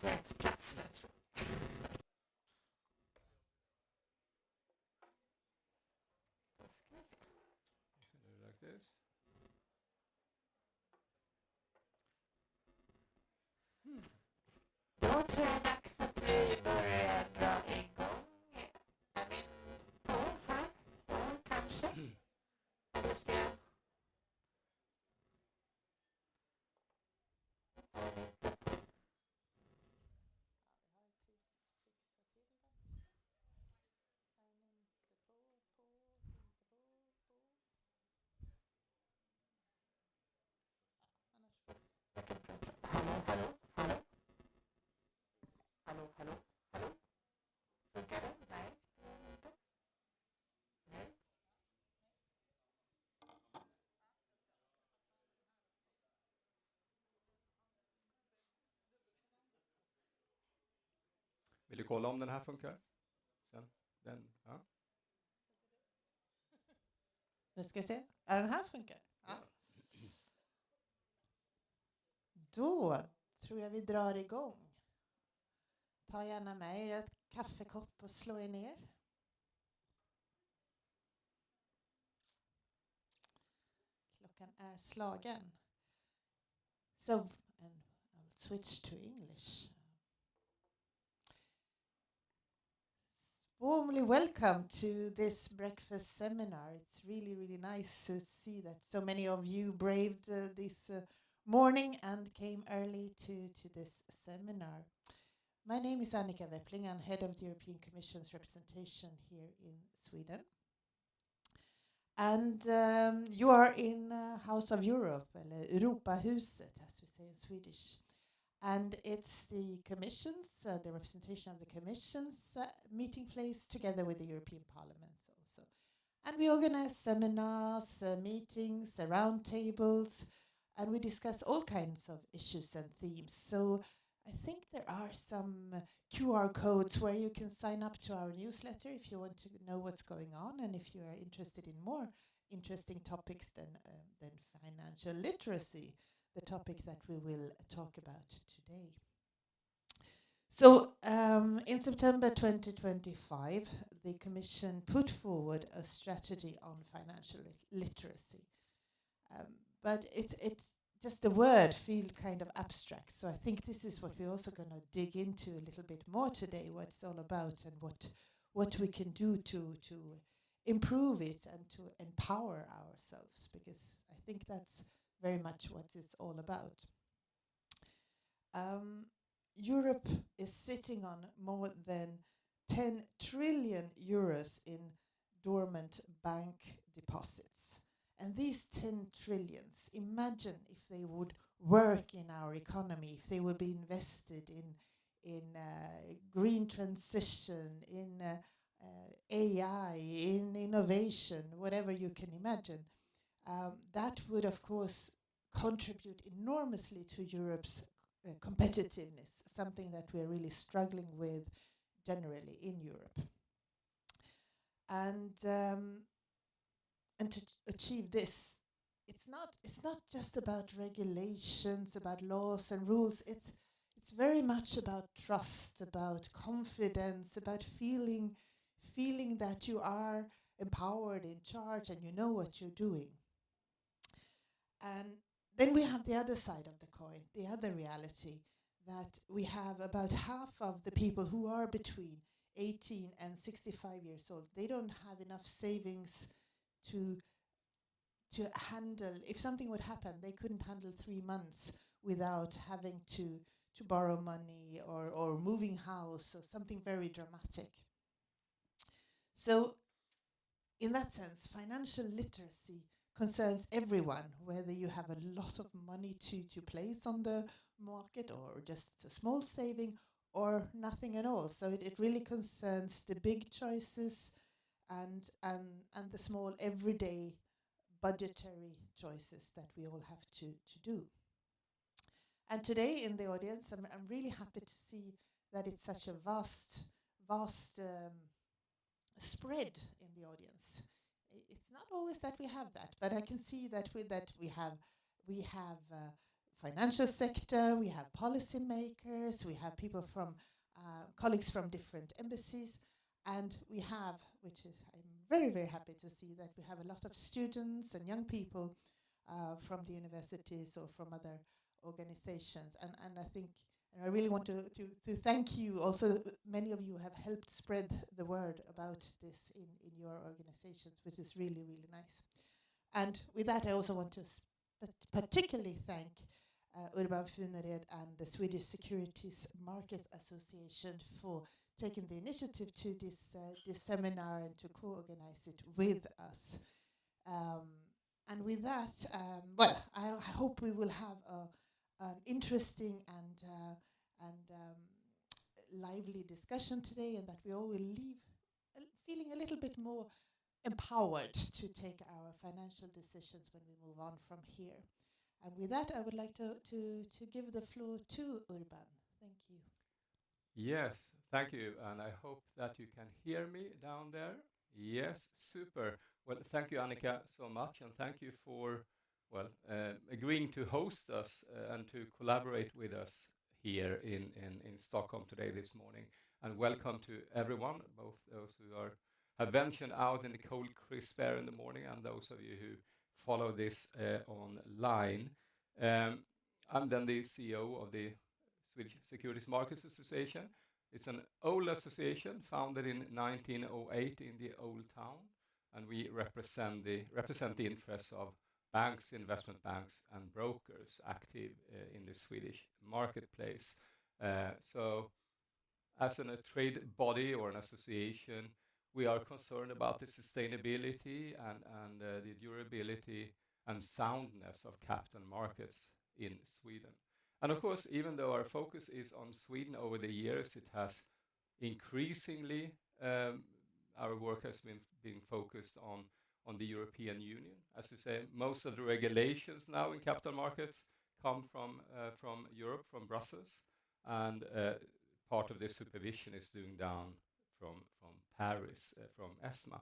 på rätt plats nu, tror jag. Då ska vi se. Då tror jag det är dags att vi börjar dra igång. Är min på här? Ja, kanske. Eller ska jag? Jag kan prata. Hallå, hallå, hallå. Hallå, hallå, hallå. Funkar det? Nej, inte. Nej. Vill du kolla om den här funkar? Sen, ja. Nu ska jag se. Är den här funkar? Ja. Då tror jag vi drar igång. Ta gärna med er ett kaffekopp och slå er ner. Klockan är slagen. So, and I'll switch to English. Warmly welcome to this breakfast seminar. It's really, really nice to see that so many of you braved this morning and came early to this seminar. My name is Annika Weppling. I'm head of the European Commission's representation here in Sweden. And you are in House of Europe, eller Europahuset, as we say in Swedish. And it's the Commission's, the representation of the Commission's meeting place together with the European Parliament also. And we organize seminars, meetings, round tables, and we discuss all kinds of issues and themes. So I think there are some QR codes where you can sign up to our newsletter if you want to know what's going on and if you are interested in more interesting topics than financial literacy, the topic that we will talk about today. So in September 2025, the Commission put forward a strategy on financial literacy. But it's just the word feels kind of abstract. So I think this is what we're also going to dig into a little bit more today, what it's all about and what we can do to improve it and to empower ourselves, because I think that's very much what it's all about. Europe is sitting on more than 10 trillion euros in dormant bank deposits. And these 10 trillions, imagine if they would work in our economy, if they would be invested in green transition, in AI, in innovation, whatever you can imagine. That would, of course, contribute enormously to Europe's competitiveness, something that we're really struggling with generally in Europe. And to achieve this, it's not just about regulations, about laws and rules. It's very much about trust, about confidence, about feeling that you are empowered, in charge, and you know what you're doing. And then we have the other side of the coin, the other reality, that we have about half of the people who are between 18 and 65 years old. They don't have enough savings to handle, if something would happen, they couldn't handle 3 months without having to borrow money or moving house or something very dramatic. So in that sense, financial literacy concerns everyone, whether you have a lot of money to place on the market or just a small saving or nothing at all. So it really concerns the big choices and the small everyday budgetary choices that we all have to do. And today in the audience, I'm really happy to see that it's such a vast spread in the audience. It's not always that we have that, but I can see that we have financial sector, we have policymakers, we have people from colleagues from different embassies, and we have, which is, I'm very, very happy to see that we have a lot of students and young people from the universities or from other organizations. And I think, and I really want to thank you. Also, many of you have helped spread the word about this in your organizations, which is really, really nice. And with that, I also want to particularly thank Urban Funered and the Swedish Securities Markets Association for taking the initiative to this seminar and to co-organize it with us. And with that, well, I hope we will have an interesting and lively discussion today, and that we all will leave feeling a little bit more empowered to take our financial decisions when we move on from here. And with that, I would like to give the floor to Urban. Thank you. Yes, thank you. And I hope that you can hear me down there. Yes, super. Well, thank you, Annika, so much. And thank you for, well, agreeing to host us and to collaborate with us here in Stockholm today, this morning. And welcome to everyone, both those who have ventured out in the cold, crisp air in the morning and those of you who follow this online. I'm then the CEO of the Swedish Securities Markets Association. It's an old association founded in 1908 in the old town, and we represent the interests of banks, investment banks, and brokers active in the Swedish marketplace. So, as a trade body or an association, we are concerned about the sustainability and the durability and soundness of capital markets in Sweden. And of course, even though our focus is on Sweden over the years, it has increasingly, our work has been focused on the European Union. As you say, most of the regulations now in capital markets come from Europe, from Brussels, and part of the supervision is doing down from Paris, from ESMA.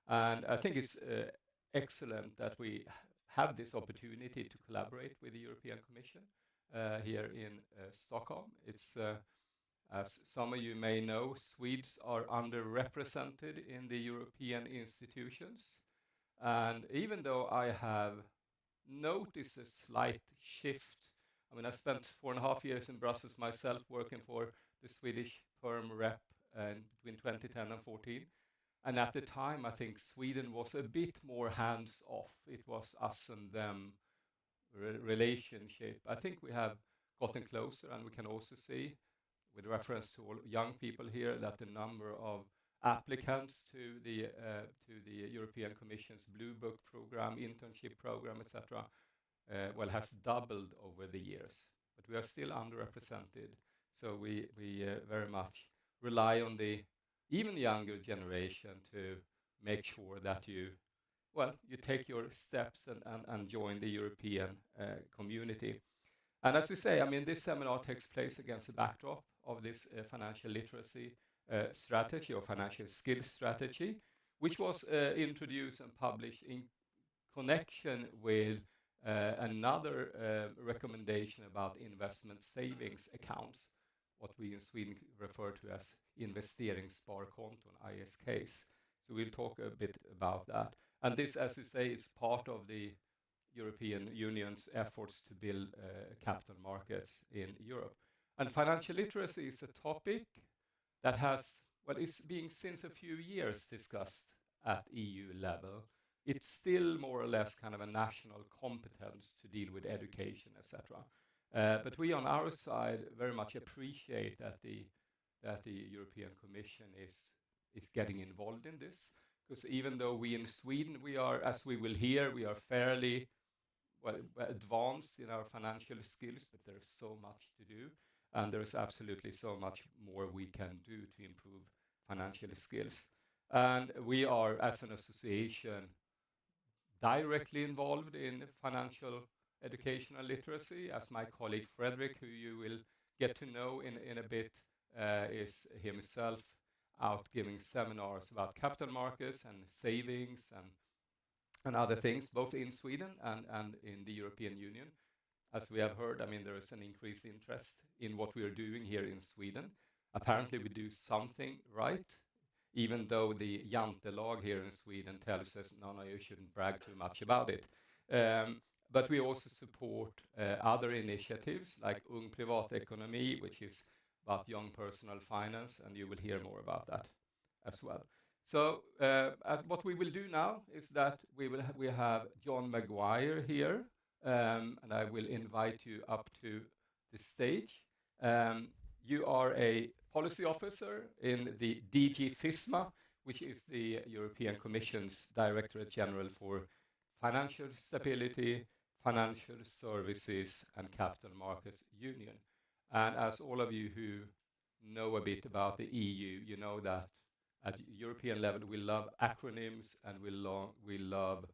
And I think it's excellent that we have this opportunity to collaborate with the European Commission here in Stockholm. It's, as some of you may know, Swedes are underrepresented in the European institutions. And even though I have noticed a slight shift, I mean, I spent 4.5 years in Brussels myself working for the Swedish firm rep between 2010 and 2014. And at the time, I think Sweden was a bit more hands-off. It was us and them relationship. I think we have gotten closer, and we can also see, with reference to all young people here, that the number of applicants to the European Commission's Blue Book program, internship program, etc., well, has doubled over the years. But we are still underrepresented, so we very much rely on the even younger generation to make sure that you take your steps and join the European community. And as you say, I mean, this seminar takes place against the backdrop of this financial literacy strategy or financial skills strategy, which was introduced and published in connection with another recommendation about investment savings accounts, what we in Sweden refer to as investeringssparkonton, ISKs. So we'll talk a bit about that. And this, as you say, is part of the European Union's efforts to build capital markets in Europe. And financial literacy is a topic that is being since a few years discussed at EU level. It's still more or less kind of a national competence to deal with education, etc. But we on our side very much appreciate that the European Commission is getting involved in this. Because even though we in Sweden, we are, as we will hear, we are fairly advanced in our financial skills, but there's so much to do. And there's absolutely so much more we can do to improve financial skills. And we are, as an association, directly involved in financial educational literacy, as my colleague Frederick, who you will get to know in a bit, is himself out giving seminars about capital markets and savings and other things, both in Sweden and in the European Union. as we have heard, I mean, there is an increased interest in what we are doing here in Sweden. Apparently, we do something right, even though the Jantelag here in Sweden tells us, no, no, you shouldn't brag too much about it. But we also support other initiatives like Ung Privatekonomi, which is about young personal finance, and you will hear more about that as well. So what we will do now is that we have John Maguire here, and I will invite you up to the stage. You are a policy officer in the DG FISMA, which is the European Commission's Directorate General for Financial Stability, Financial Services and Capital Markets Union. And as all of you who know a bit about the EU, you know that at European level we love acronyms and we love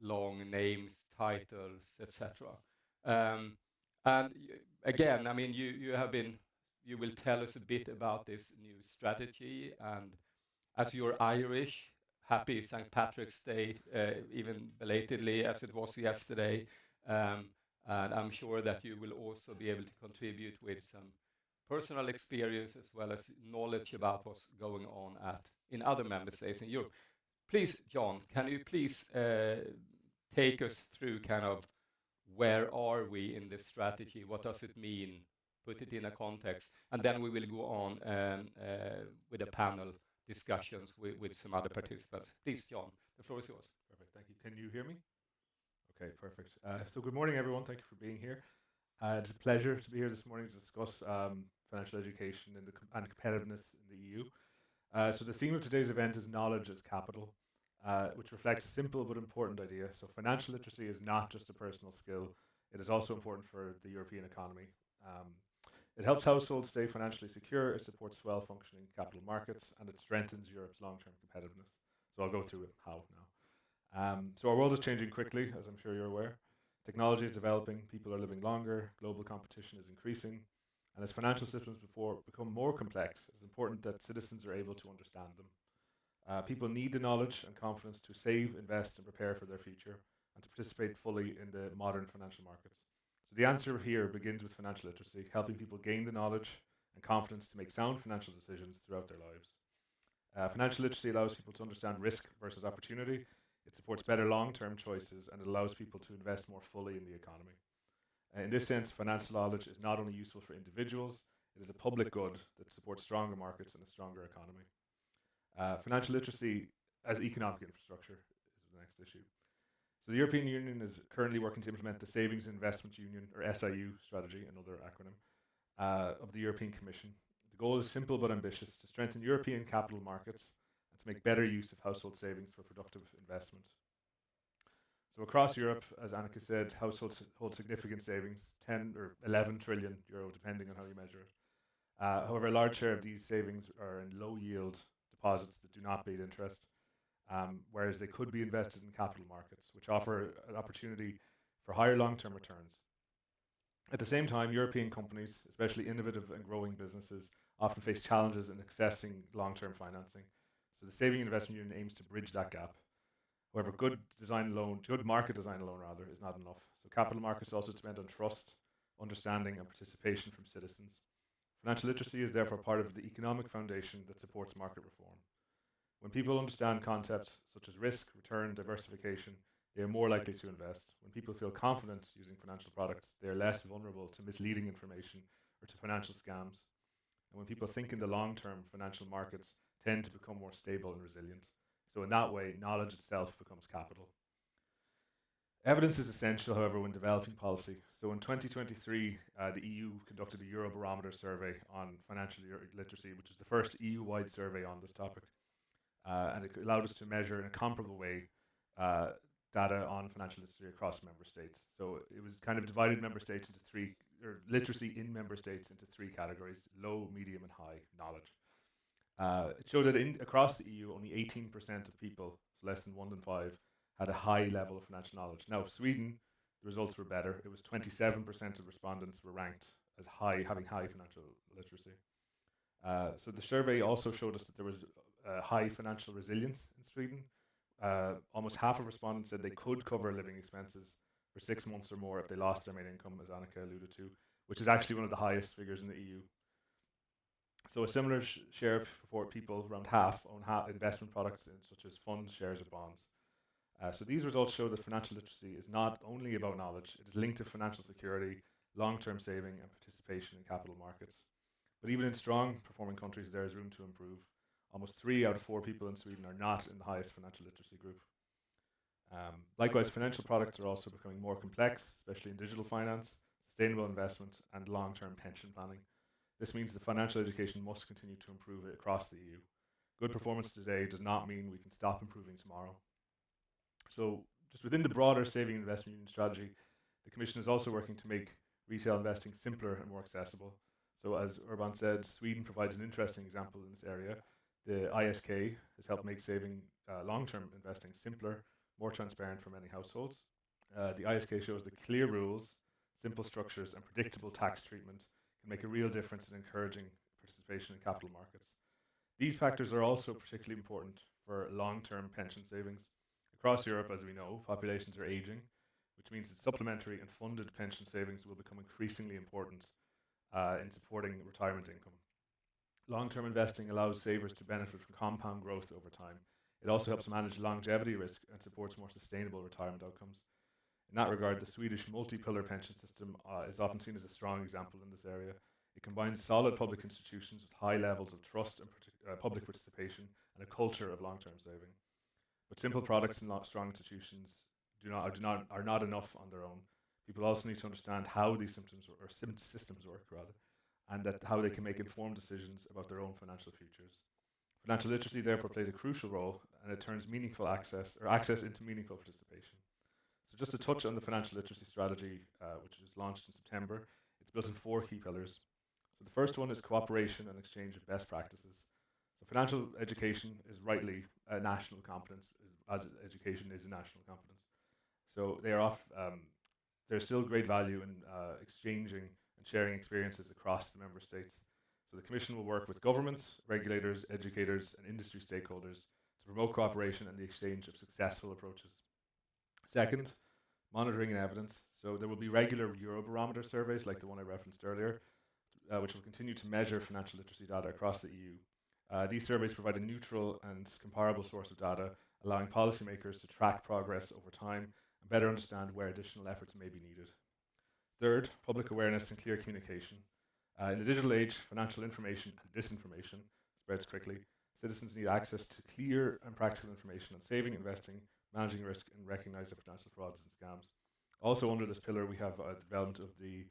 long names, titles, etc. And again, I mean, you will tell us a bit about this new strategy, and as you're Irish, happy St. Patrick's Day, even belatedly as it was yesterday. And I'm sure that you will also be able to contribute with some personal experience as well as knowledge about what's going on in other member states in Europe. Please, John, can you please take us through kind of where are we in this strategy? What does it mean? Put it in a context, and then we will go on with a panel discussions with some other participants. Please, John, the floor is yours. Perfect, thank you. Can you hear me? Okay, perfect. So good morning, everyone. Thank you for being here. It's a pleasure to be here this morning to discuss financial education and competitiveness in the EU. So the theme of today's event is knowledge as capital, which reflects a simple but important idea. So financial literacy is not just a personal skill, it is also important for the European economy. It helps households stay financially secure, it supports well-functioning capital markets, and it strengthens Europe's long-term competitiveness. So I'll go through how now. So our world is changing quickly, as I'm sure you're aware. Technology is developing, people are living longer, global competition is increasing, and as financial systems become more complex, it's important that citizens are able to understand them. People need the knowledge and confidence to save, invest, and prepare for their future, and to participate fully in the modern financial markets. So the answer here begins with financial literacy, helping people gain the knowledge and confidence to make sound financial decisions throughout their lives. Financial literacy allows people to understand risk versus opportunity. It supports better long-term choices, and it allows people to invest more fully in the economy. In this sense, financial knowledge is not only useful for individuals, it is a public good that supports stronger markets and a stronger economy. Financial literacy as economic infrastructure is the next issue. So the European Union is currently working to implement the Savings Investment Union, or SIU strategy, another acronym, of the European Commission. The goal is simple but ambitious: to strengthen European capital markets and to make better use of household savings for productive investment. So across Europe, as Annika said, households hold significant savings, 10 or 11 trillion euro, depending on how you measure it. However, a large share of these savings are in low yield deposits that do not pay interest, whereas they could be invested in capital markets, which offer an opportunity for higher long-term returns. At the same time, European companies, especially innovative and growing businesses, often face challenges in accessing long-term financing. So the Saving Investment Union aims to bridge that gap. However, good market design alone is not enough. So capital markets also depend on trust, understanding, and participation from citizens. Financial literacy is therefore part of the economic foundation that supports market reform. When people understand concepts such as risk, return, diversification, they are more likely to invest. When people feel confident using financial products, they are less vulnerable to misleading information or to financial scams. And when people think in the long term, financial markets tend to become more stable and resilient. So in that way, knowledge itself becomes capital. Evidence is essential, however, when developing policy. So in 2023, the EU conducted a Eurobarometer survey on financial literacy, which is the first EU-wide survey on this topic. And it allowed us to measure in a comparable way data on financial literacy across member states. So it was kind of divided member states into three, or literacy in member states into three categories: low, medium, and high knowledge. It showed that across the EU, only 18% of people, so less than 1 in 5, had a high level of financial knowledge. Now, Sweden, the results were better. It was 27% of respondents were ranked as having high financial literacy. So the survey also showed us that there was high financial resilience in Sweden. Almost half of respondents said they could cover living expenses for 6 months or more if they lost their main income, as Annika alluded to, which is actually one of the highest figures in the EU. So a similar share of people, around half, own investment products such as funds, shares, or bonds. So these results show that financial literacy is not only about knowledge, it is linked to financial security, long-term saving, and participation in capital markets. But even in strong performing countries, there is room to improve. Almost 3 out of 4 people in Sweden are not in the highest financial literacy group. Likewise, financial products are also becoming more complex, especially in digital finance, sustainable investment, and long-term pension planning. This means that financial education must continue to improve across the EU. Good performance today does not mean we can stop improving tomorrow. So, just within the broader saving and investment union strategy, the Commission is also working to make retail investing simpler and more accessible. So, as Urban said, Sweden provides an interesting example in this area. The ISK has helped make saving long-term investing simpler, more transparent for many households. The ISK shows that clear rules, simple structures, and predictable tax treatment can make a real difference in encouraging participation in capital markets. These factors are also particularly important for long-term pension savings. Across Europe, as we know, populations are aging, which means that supplementary and funded pension savings will become increasingly important in supporting retirement income. Long-term investing allows savers to benefit from compound growth over time. It also helps manage longevity risk and supports more sustainable retirement outcomes. In that regard, the Swedish multi-pillar pension system is often seen as a strong example in this area. It combines solid public institutions with high levels of trust and public participation and a culture of long-term saving. But simple products and strong institutions are not enough on their own. People also need to understand how these systems work, and how they can make informed decisions about their own financial futures. Financial literacy therefore plays a crucial role, and it turns meaningful access into meaningful participation. So just to touch on the financial literacy strategy, which was launched in September, it's built on 4 key pillars. So the first one is cooperation and exchange of best practices. So financial education is rightly a national competence, as education is a national competence. So there's still great value in exchanging and sharing experiences across the member states. So the Commission will work with governments, regulators, educators, and industry stakeholders to promote cooperation and the exchange of successful approaches. Second, monitoring and evidence. So there will be regular Eurobarometer surveys like the one I referenced earlier, which will continue to measure financial literacy data across the EU. These surveys provide a neutral and comparable source of data, allowing policymakers to track progress over time and better understand where additional efforts may be needed. Third, public awareness and clear communication. In the digital age, financial information and disinformation spreads quickly. Citizens need access to clear and practical information on saving, investing, managing risk, and recognizing financial frauds and scams. Also under this pillar, we have the development of the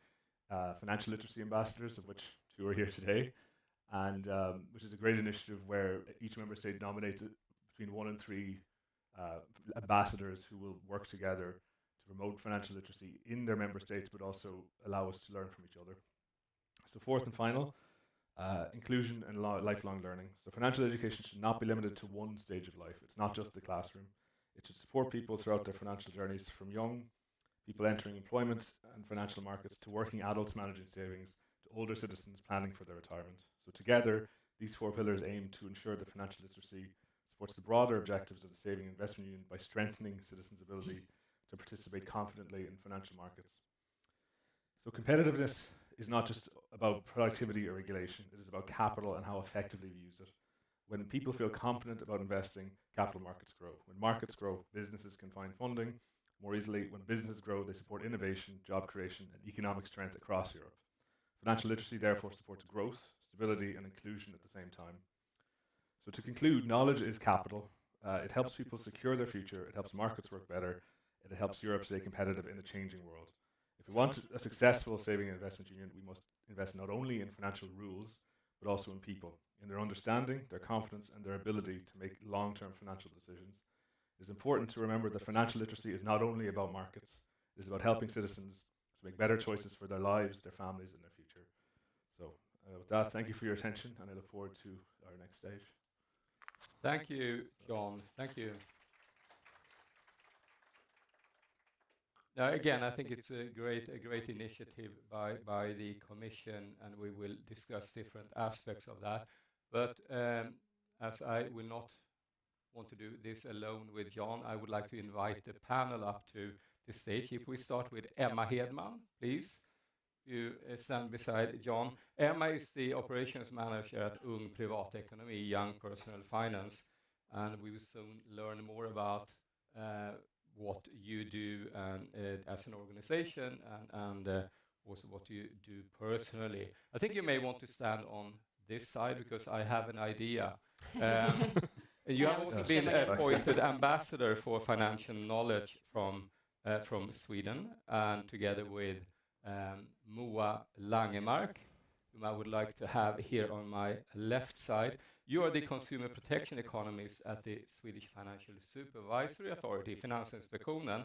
financial literacy ambassadors, of which 2 are here today, and which is a great initiative where each member state nominates between 1 and 3 ambassadors who will work together to promote financial literacy in their member states, but also allow us to learn from each other. So fourth and final, inclusion and lifelong learning. So financial education should not be limited to one stage of life. It's not just the classroom. It should support people throughout their financial journeys, from young people entering employment and financial markets to working adults managing savings to older citizens planning for their retirement. So together, these 4 pillars aim to ensure that financial literacy supports the broader objectives of the Saving and Investment Union by strengthening citizens' ability to participate confidently in financial markets. So competitiveness is not just about productivity or regulation, it is about capital and how effectively we use it. When people feel confident about investing, capital markets grow. When markets grow, businesses can find funding more easily. When businesses grow, they support innovation, job creation, and economic strength across Europe. Financial literacy therefore supports growth, stability, and inclusion at the same time. So to conclude, knowledge is capital. It helps people secure their future, it helps markets work better, it helps Europe stay competitive in a changing world. If we want a successful saving and investment union, we must invest not only in financial rules, but also in people, in their understanding, their confidence, and their ability to make long-term financial decisions. It is important to remember that financial literacy is not only about markets, it is about helping citizens to make better choices for their lives, their families, and their future. So with that, thank you for your attention, and I look forward to our next stage. Thank you, John. Thank you. Now, again, I think it's a great initiative by the Commission, and we will discuss different aspects of that. But as I will not want to do this alone with John, I would like to invite the panel up to the stage. If we start with Emma Hedman, please. You stand beside John. Emma is the operations manager at Ung Privatekonomi, Young Personal Finance, and we will soon learn more about what you do as an organization and also what you do personally. I think you may want to stand on this side because I have an idea. You have also been appointed ambassador for financial knowledge from Sweden, and together with Moa Langemark, whom I would like to have here on my left side. You are the consumer protection economist at the Swedish Financial Supervisory Authority, Finansinspektionen,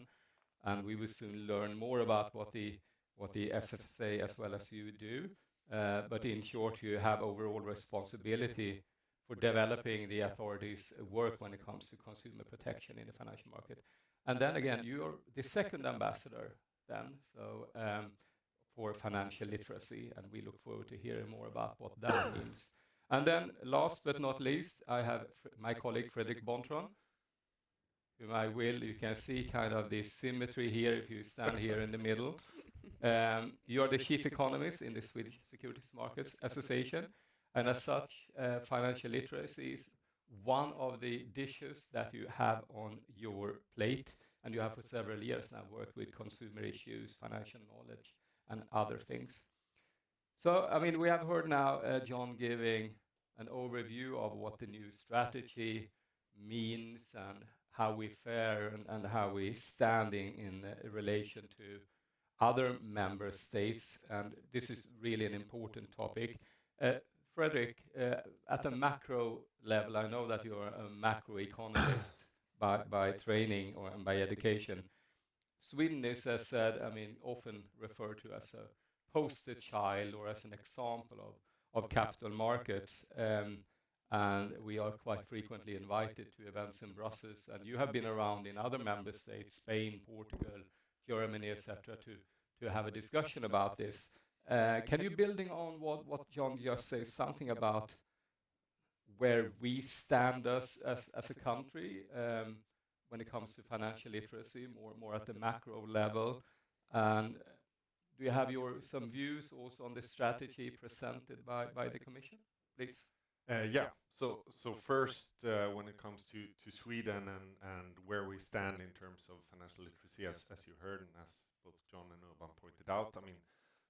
and we will soon learn more about what the SFSA as well as you do. But in short, you have overall responsibility for developing the authorities' work when it comes to consumer protection in the financial market. And then again, you're the second ambassador then, so for financial literacy, and we look forward to hearing more about what that means. And then last but not least, I have my colleague Fredrik Bontron, whom you can see kind of the symmetry here if you stand here in the middle. You are the chief economist in the Swedish Securities Markets Association, and as such, financial literacy is one of the dishes that you have on your plate, and you have for several years now worked with consumer issues, financial knowledge, and other things. So, I mean, we have heard now John giving an overview of what the new strategy means and how we fare and how we stand in relation to other member states, and this is really an important topic. Fredrik, at a macro level, I know that you're a macroeconomist by training or by education. Sweden is, as said, I mean, often referred to as a poster child or as an example of capital markets, and we are quite frequently invited to events in Brussels, and you have been around in other member states, Spain, Portugal, Germany, etc., to have a discussion about this. Can you, building on what John just said, something about where we stand as a country when it comes to financial literacy, more at the macro level, and do you have some views also on the strategy presented by the Commission, please? Yeah. So first, when it comes to Sweden and where we stand in terms of financial literacy, as you heard and as both John and Urban pointed out, I mean,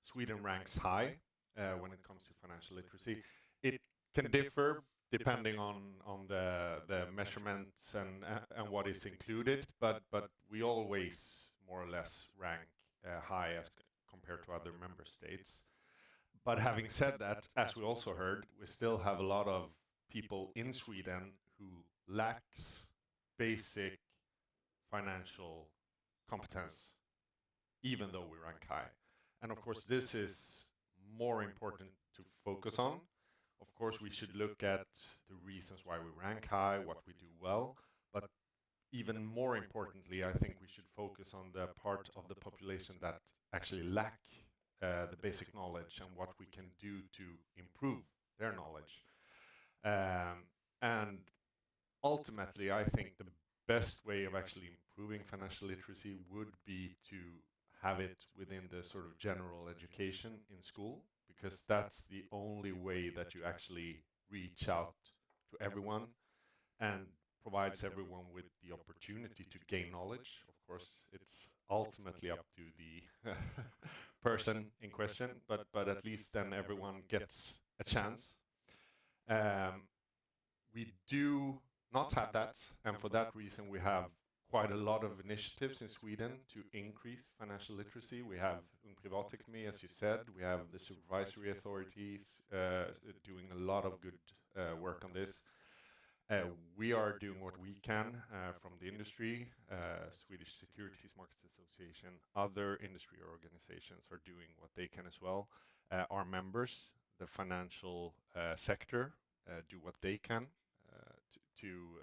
Sweden ranks high when it comes to financial literacy. It can differ depending on the measurements and what is included, but we always more or less rank high as compared to other member states. But having said that, as we also heard, we still have a lot of people in Sweden who lacks basic financial competence, even though we rank high. And of course, this is more important to focus on. Of course, we should look at the reasons why we rank high, what we do well, but even more importantly, I think we should focus on the part of the population that actually lack the basic knowledge and what we can do to improve their knowledge. And ultimately, I think the best way of actually improving financial literacy would be to have it within the sort of general education in school, because that's the only way that you actually reach out to everyone and provides everyone with the opportunity to gain knowledge. Of course, it's ultimately up to the person in question, but at least then everyone gets a chance. We do not have that, and for that reason we have quite a lot of initiatives in Sweden to increase financial literacy. We have Ung Privatekonomi, as you said. We have the supervisory authorities doing a lot of good work on this. We are doing what we can from the industry, Swedish Securities Markets Association, other industry organizations are doing what they can as well. Our members, the financial sector, do what they can to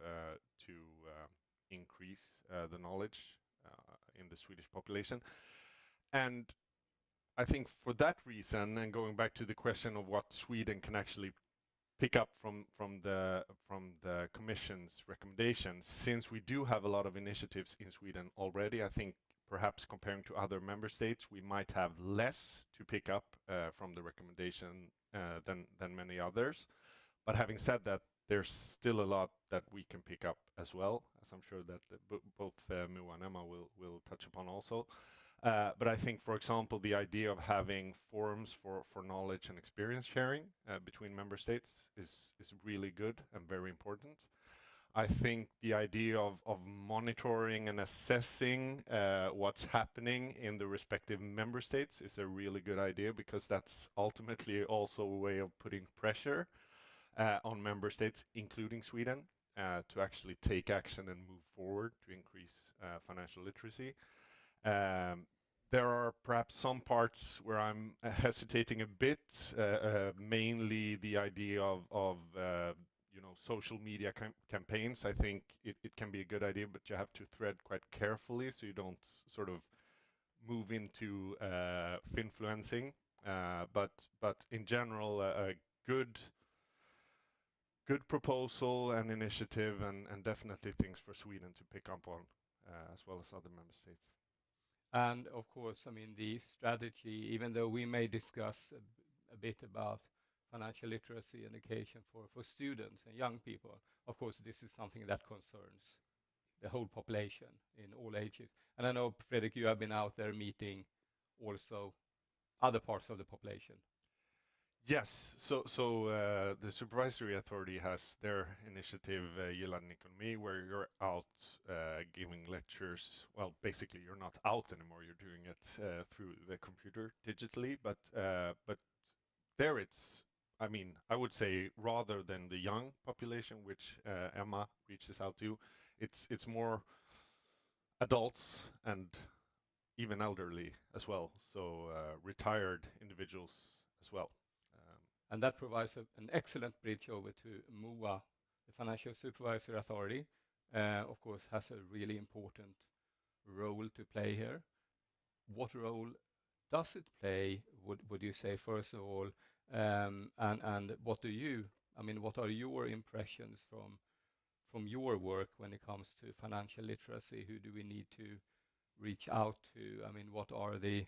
increase the knowledge in the Swedish population. And I think for that reason, and going back to the question of what Sweden can actually pick up from the Commission's recommendations, since we do have a lot of initiatives in Sweden already, I think perhaps comparing to other member states, we might have less to pick up from the recommendation than many others. But having said that, there's still a lot that we can pick up as well, as I'm sure that both Moa and Emma will touch upon also. But I think, for example, the idea of having forums for knowledge and experience sharing between member states is really good and very important. I think the idea of monitoring and assessing what's happening in the respective member states is a really good idea, because that's ultimately also a way of putting pressure on member states, including Sweden, to actually take action and move forward to increase financial literacy. There are perhaps some parts where I'm hesitating a bit, mainly the idea of social media campaigns. I think it can be a good idea, but you have to thread quite carefully so you don't sort of move into finfluencing. But in general, a good proposal and initiative, and definitely things for Sweden to pick up on, as well as other member states. And of course, I mean, the strategy, even though we may discuss a bit about financial literacy education for students and young people, of course, this is something that concerns the whole population in all ages. And I know, Fredrik, you have been out there meeting also other parts of the population. Yes, so the supervisory authority has their initiative, Gillande Ekonomi, where you're out giving lectures. Well, basically, you're not out anymore. You're doing it through the computer digitally. But there, it's. I mean, I would say rather than the young population, which Emma reaches out to, it's more adults and even elderly as well. So retired individuals as well. And that provides an excellent bridge over to MOA, the Financial Supervisory Authority. Of course, has a really important role to play here. What role does it play, would you say, first of all? And what are your impressions from your work when it comes to financial literacy? Who do we need to reach out to? I mean, what are the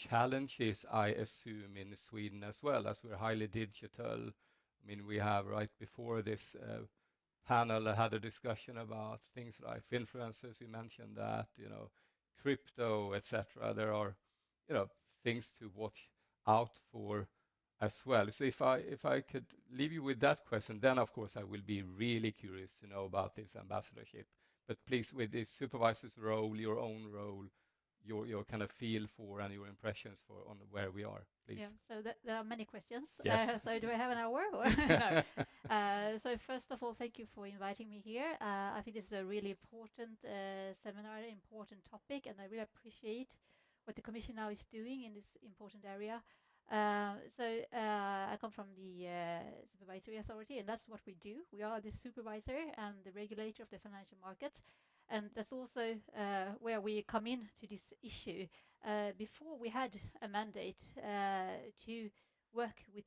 challenges, I assume, in Sweden as well, as we're highly digital? I mean, we have right before this panel had a discussion about things like influencers. You mentioned that, crypto, etc. There are, things to watch out for as well. So if I could leave you with that question, then of course I will be really curious to know about this ambassadorship. But please, with the supervisor's role, your own role, your kind of feel for and your impressions on where we are, please. Yeah, so there are many questions. Yes. So do I have an hour? No. So first of all, thank you for inviting me here. I think this is a really important seminar, important topic, and I really appreciate what the Commission now is doing in this important area. I come from the Supervisory Authority, and that's what we do. We are the supervisor and the regulator of the financial markets. And that's also where we come in to this issue. Before we had a mandate to work with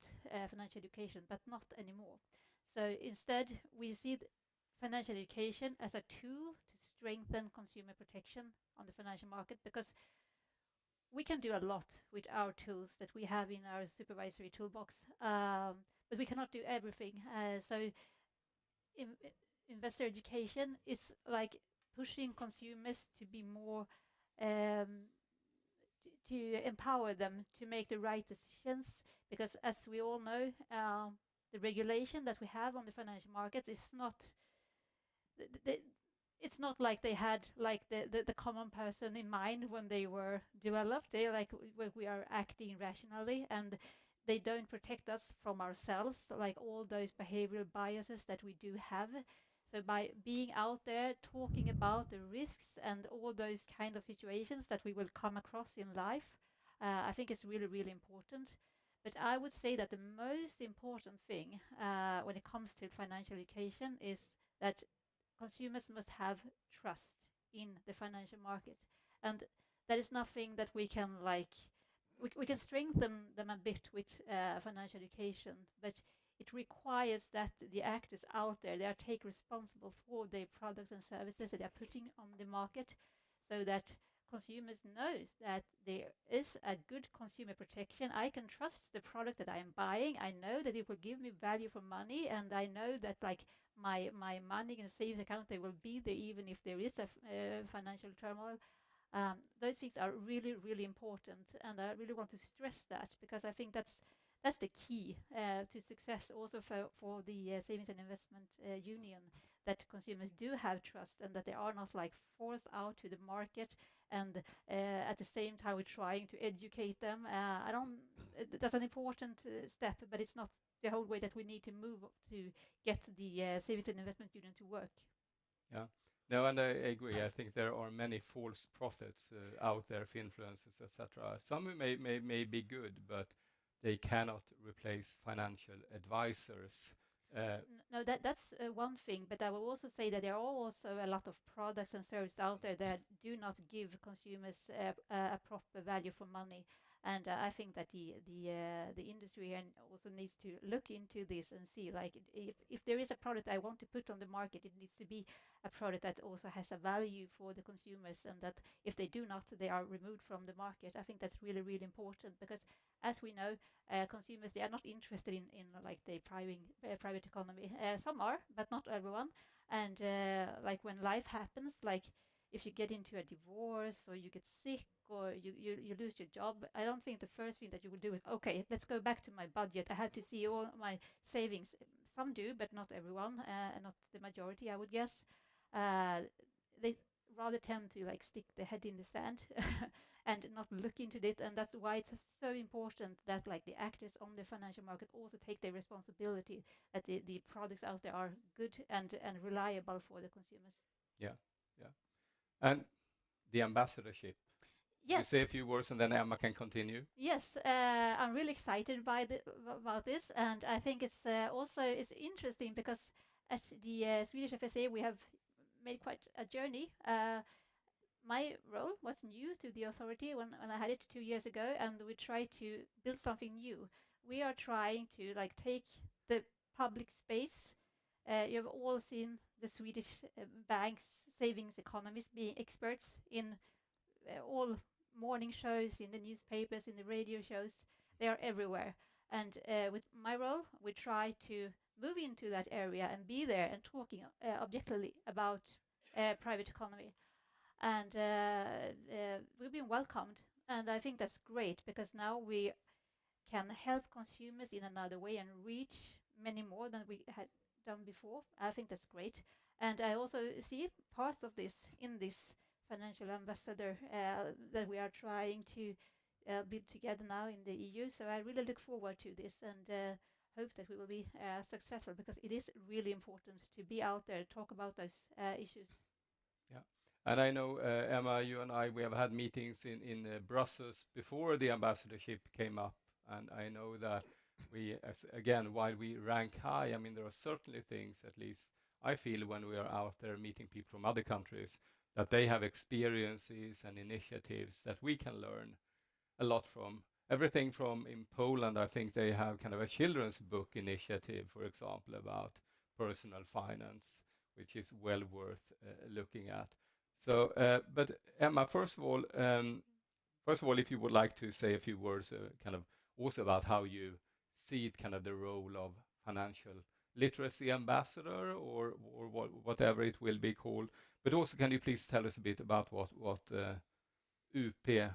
financial education, but not anymore. So instead, we see financial education as a tool to strengthen consumer protection on the financial market, because we can do a lot with our tools that we have in our supervisory toolbox, but we cannot do everything. Investor education is like pushing consumers to be more, to empower them to make the right decisions, because as we all know, the regulation that we have on the financial markets is not, it's not like they had like the common person in mind when they were developed. They like we are acting rationally, and they don't protect us from ourselves, like all those behavioral biases that we do have. So by being out there talking about the risks and all those kind of situations that we will come across in life, I think it's really, really important. But I would say that the most important thing when it comes to financial education is that consumers must have trust in the financial market. And that is nothing that we can we can strengthen them a bit with financial education, but it requires that the actors out there, they are take responsible for their products and services that they are putting on the market, so that consumers knows that there is a good consumer protection. I can trust the product that I am buying. I know that it will give me value for money, and I know that like my money in a savings account, they will be there even if there is a financial turmoil. Those things are really, really important, and I really want to stress that, because I think that's the key to success also for the Savings and Investment Union, that consumers do have trust and that they are not like forced out to the market, and at the same time we're trying to educate them. That's an important step, but it's not the whole way that we need to move to get the Savings and Investment Union to work. Yeah. No, and I agree. I think there are many false prophets out there for influencers, etc. Some may be good, but they cannot replace financial advisors. No, that's one thing, but I will also say that there are also a lot of products and services out there that do not give consumers a proper value for money. And I think that the industry and also needs to look into this and see, like, if there is a product I want to put on the market, it needs to be a product that also has a value for the consumers, and that if they do not, they are removed from the market. I think that's really, really important, because as we know, consumers, they are not interested in like the private economy. Some are, but not everyone. And like when life happens, like if you get into a divorce or you get sick or you lose your job, I don't think the first thing that you will do is, okay, let's go back to my budget. I have to see all my savings. Some do, but not everyone, not the majority, I would guess. They rather tend to like stick their head in the sand and not look into it. And that's why it's so important that like the actors on the financial market also take their responsibility, that the products out there are good and reliable for the consumers. Yeah. And the ambassadorship. Yes. You say a few words and then Emma can continue. Yes, I'm really excited about this, and I think it's interesting because at the Swedish FSA we have made quite a journey. My role was new to the authority when I had it 2 years ago, and we tried to build something new. We are trying to like take the public space. You have all seen the Swedish banks, savings economists being experts in all morning shows, in the newspapers, in the radio shows. They are everywhere. And with my role, we try to move into that area and be there and talking objectively about private economy. And we've been welcomed. And I think that's great, because now we can help consumers in another way and reach many more than we had done before. I think that's great. And I also see part of this in this financial ambassador that we are trying to build together now in the EU. So I really look forward to this and hope that we will be successful, because it is really important to be out there, talk about those issues. Yeah. And I know, Emma, you and I, we have had meetings in Brussels before the ambassadorship came up. And I know that again, while we rank high, I mean, there are certainly things, at least I feel when we are out there meeting people from other countries, that they have experiences and initiatives that we can learn a lot from. Everything from in Poland, I think they have kind of a children's book initiative, for example, about personal finance, which is well worth looking at. So, but Emma, first of all, if you would like to say a few words, kind of also about how you see it, kind of the role of financial literacy ambassador, or whatever it will be called. But also, can you please tell us a bit about what UP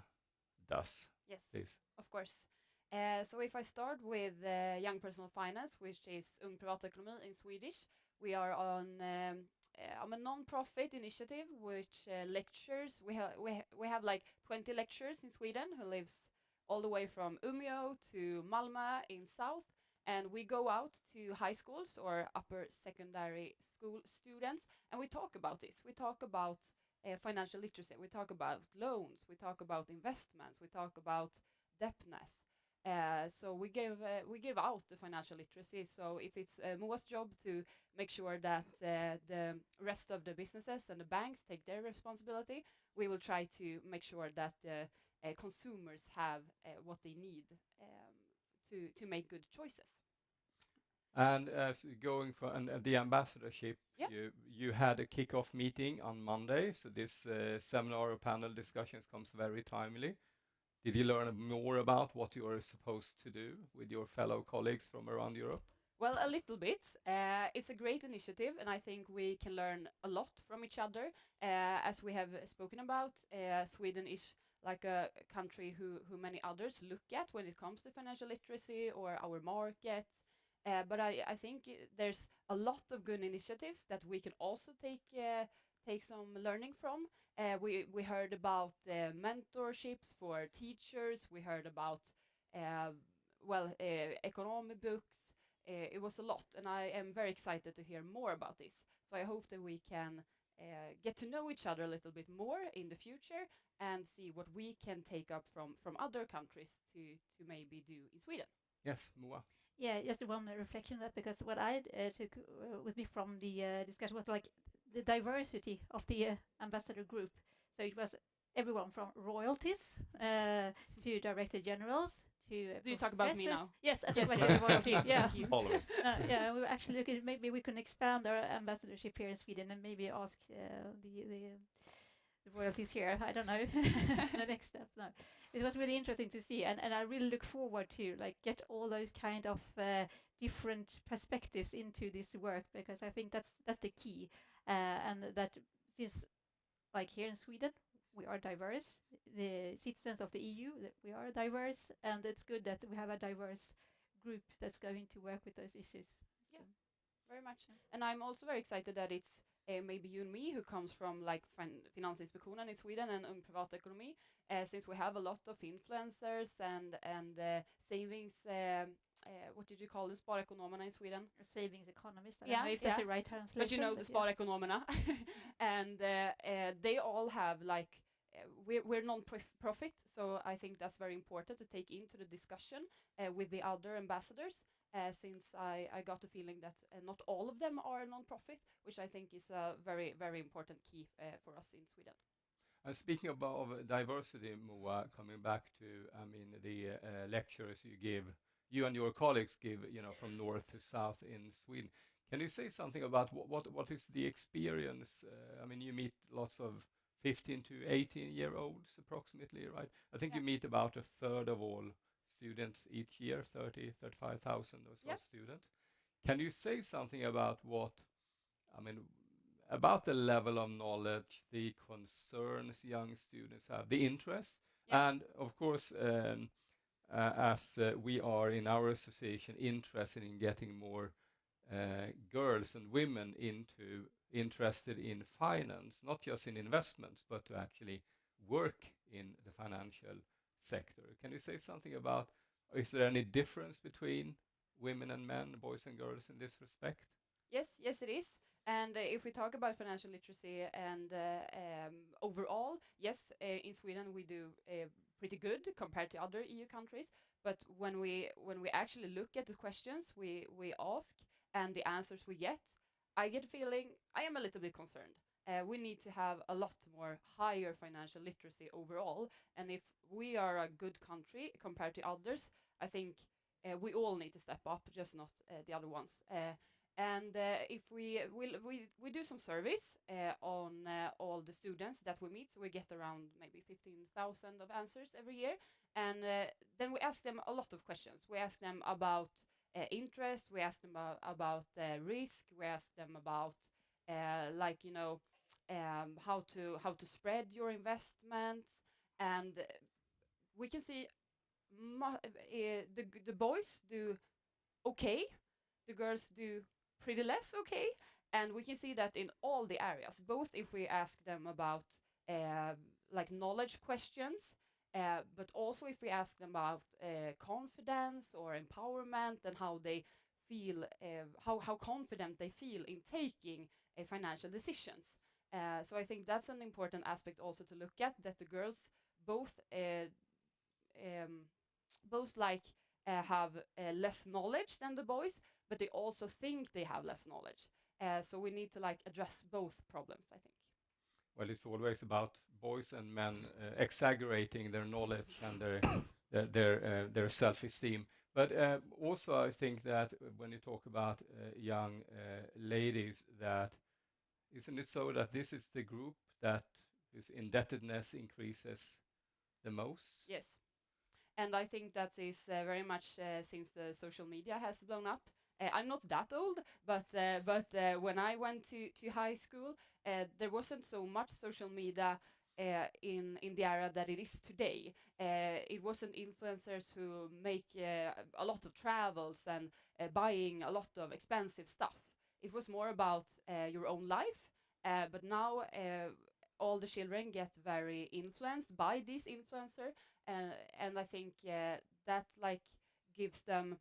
does? Yes, please. Of course. So if I start with Young Personal Finance, which is Ung Privatekonomi in Swedish, we are on I'm a non-profit initiative which lectures. We have like 20 lecturers in Sweden who lives all the way from Umeå to Malmö in south, and we go out to high schools or upper secondary school students, and we talk about this. We talk about financial literacy. We talk about loans. We talk about investments. We talk about debtness. So we give out the financial literacy. So if it's Moa's job to make sure that the rest of the businesses and the banks take their responsibility, we will try to make sure that consumers have what they need to make good choices. And as going for the ambassadorship, Yeah. you had a kick-off meeting on Monday, so this seminar or panel discussions comes very timely. Did you learn more about what you are supposed to do with your fellow colleagues from around Europe? Well, a little bit. It's a great initiative, and I think we can learn a lot from each other. As we have spoken about, Sweden is like a country who many others look at when it comes to financial literacy or our market. But I think there's a lot of good initiatives that we can also take some learning from. We heard about mentorships for teachers. We heard about economy books. It was a lot, and I am very excited to hear more about this. So I hope that we can get to know each other a little bit more in the future and see what we can take up from other countries to maybe do in Sweden. Yes, Moa. Yeah, just one reflection on that, because what I took with me from the discussion was like the diversity of the ambassador group. So it was everyone from royalties to director generals. Do you talk about me now? Yes, I Yes. talk about royalty. Yeah. Thank you. All of it. Yeah, we were actually looking at maybe we can expand our ambassadorship here in Sweden and maybe ask the royalties here. I don't know. The next step. No, it was really interesting to see, and I really look forward to like get all those kind of different perspectives into this work, because I think that's the key, and that since like here in Sweden we are diverse, the citizens of the EU we are diverse, and it's good that we have a diverse group that's going to work with those issues. Yeah. Very much. And I'm also very excited that it's maybe you and me who comes from like Finansinspektionen in Sweden and Ung Privatekonomi, since we have a lot of influencers and savings. What did you call them? Sparekonomerna in Sweden? Savings economists. I Yeah, don't know if that's the right translation. But you know the Sparekonomerna. And they all have like, we're non-profit, so I think that's very important to take into the discussion with the other ambassadors. Since I got the feeling that not all of them are non-profit, which I think is a very, very important key for us in Sweden. And speaking of diversity, Moa, coming back to, I mean, the lectures you and your colleagues give, from north to south in Sweden. Can you say something about what is the experience? I mean, you meet lots of 15 to 18-year-olds approximately, right? I think you meet about a third of all students each year, 35,000 or so students. Can you say something about about the level of knowledge, the concerns young students have, the interest, and of course, as we are in our association interested in getting more girls and women interested in finance, not just in investments, but to actually work in the financial sector. Can you say something about, is there any difference between women and men, boys and girls in this respect? Yes, it is. And if we talk about financial literacy and overall, yes, in Sweden we do pretty good compared to other EU countries. But when we actually look at the questions we ask and the answers we get, I get a feeling I am a little bit concerned. We need to have a lot more higher financial literacy overall. And if we are a good country compared to others, I think we all need to step up, just not the other ones. And if we do some surveys on all the students that we meet, so we get around maybe 15,000 of answers every year, and then we ask them a lot of questions. We ask them about interest, we ask them about risk, we ask them about how to spread your investments, and we can see the boys do okay, the girls do pretty less okay, and we can see that in all the areas, both if we ask them about knowledge questions, but also if we ask them about confidence or empowerment and how they feel, how confident they feel in taking financial decisions. So I think that's an important aspect also to look at, that the girls both have less knowledge than the boys, but they also think they have less knowledge. So we need to address both problems, I think. Well, it's always about boys and men exaggerating their knowledge and their self-esteem. But also, I think that when you talk about young ladies, that isn't it so that this is the group that whose indebtedness increases the most? Yes. And I think that is very much since the social media has blown up. I'm not that old, but when I went to high school, there wasn't so much social media in the era that it is today. It wasn't influencers who make a lot of travels and buying a lot of expensive stuff. It was more about your own life. But now all the children get very influenced by this influencer, and I think that like gives them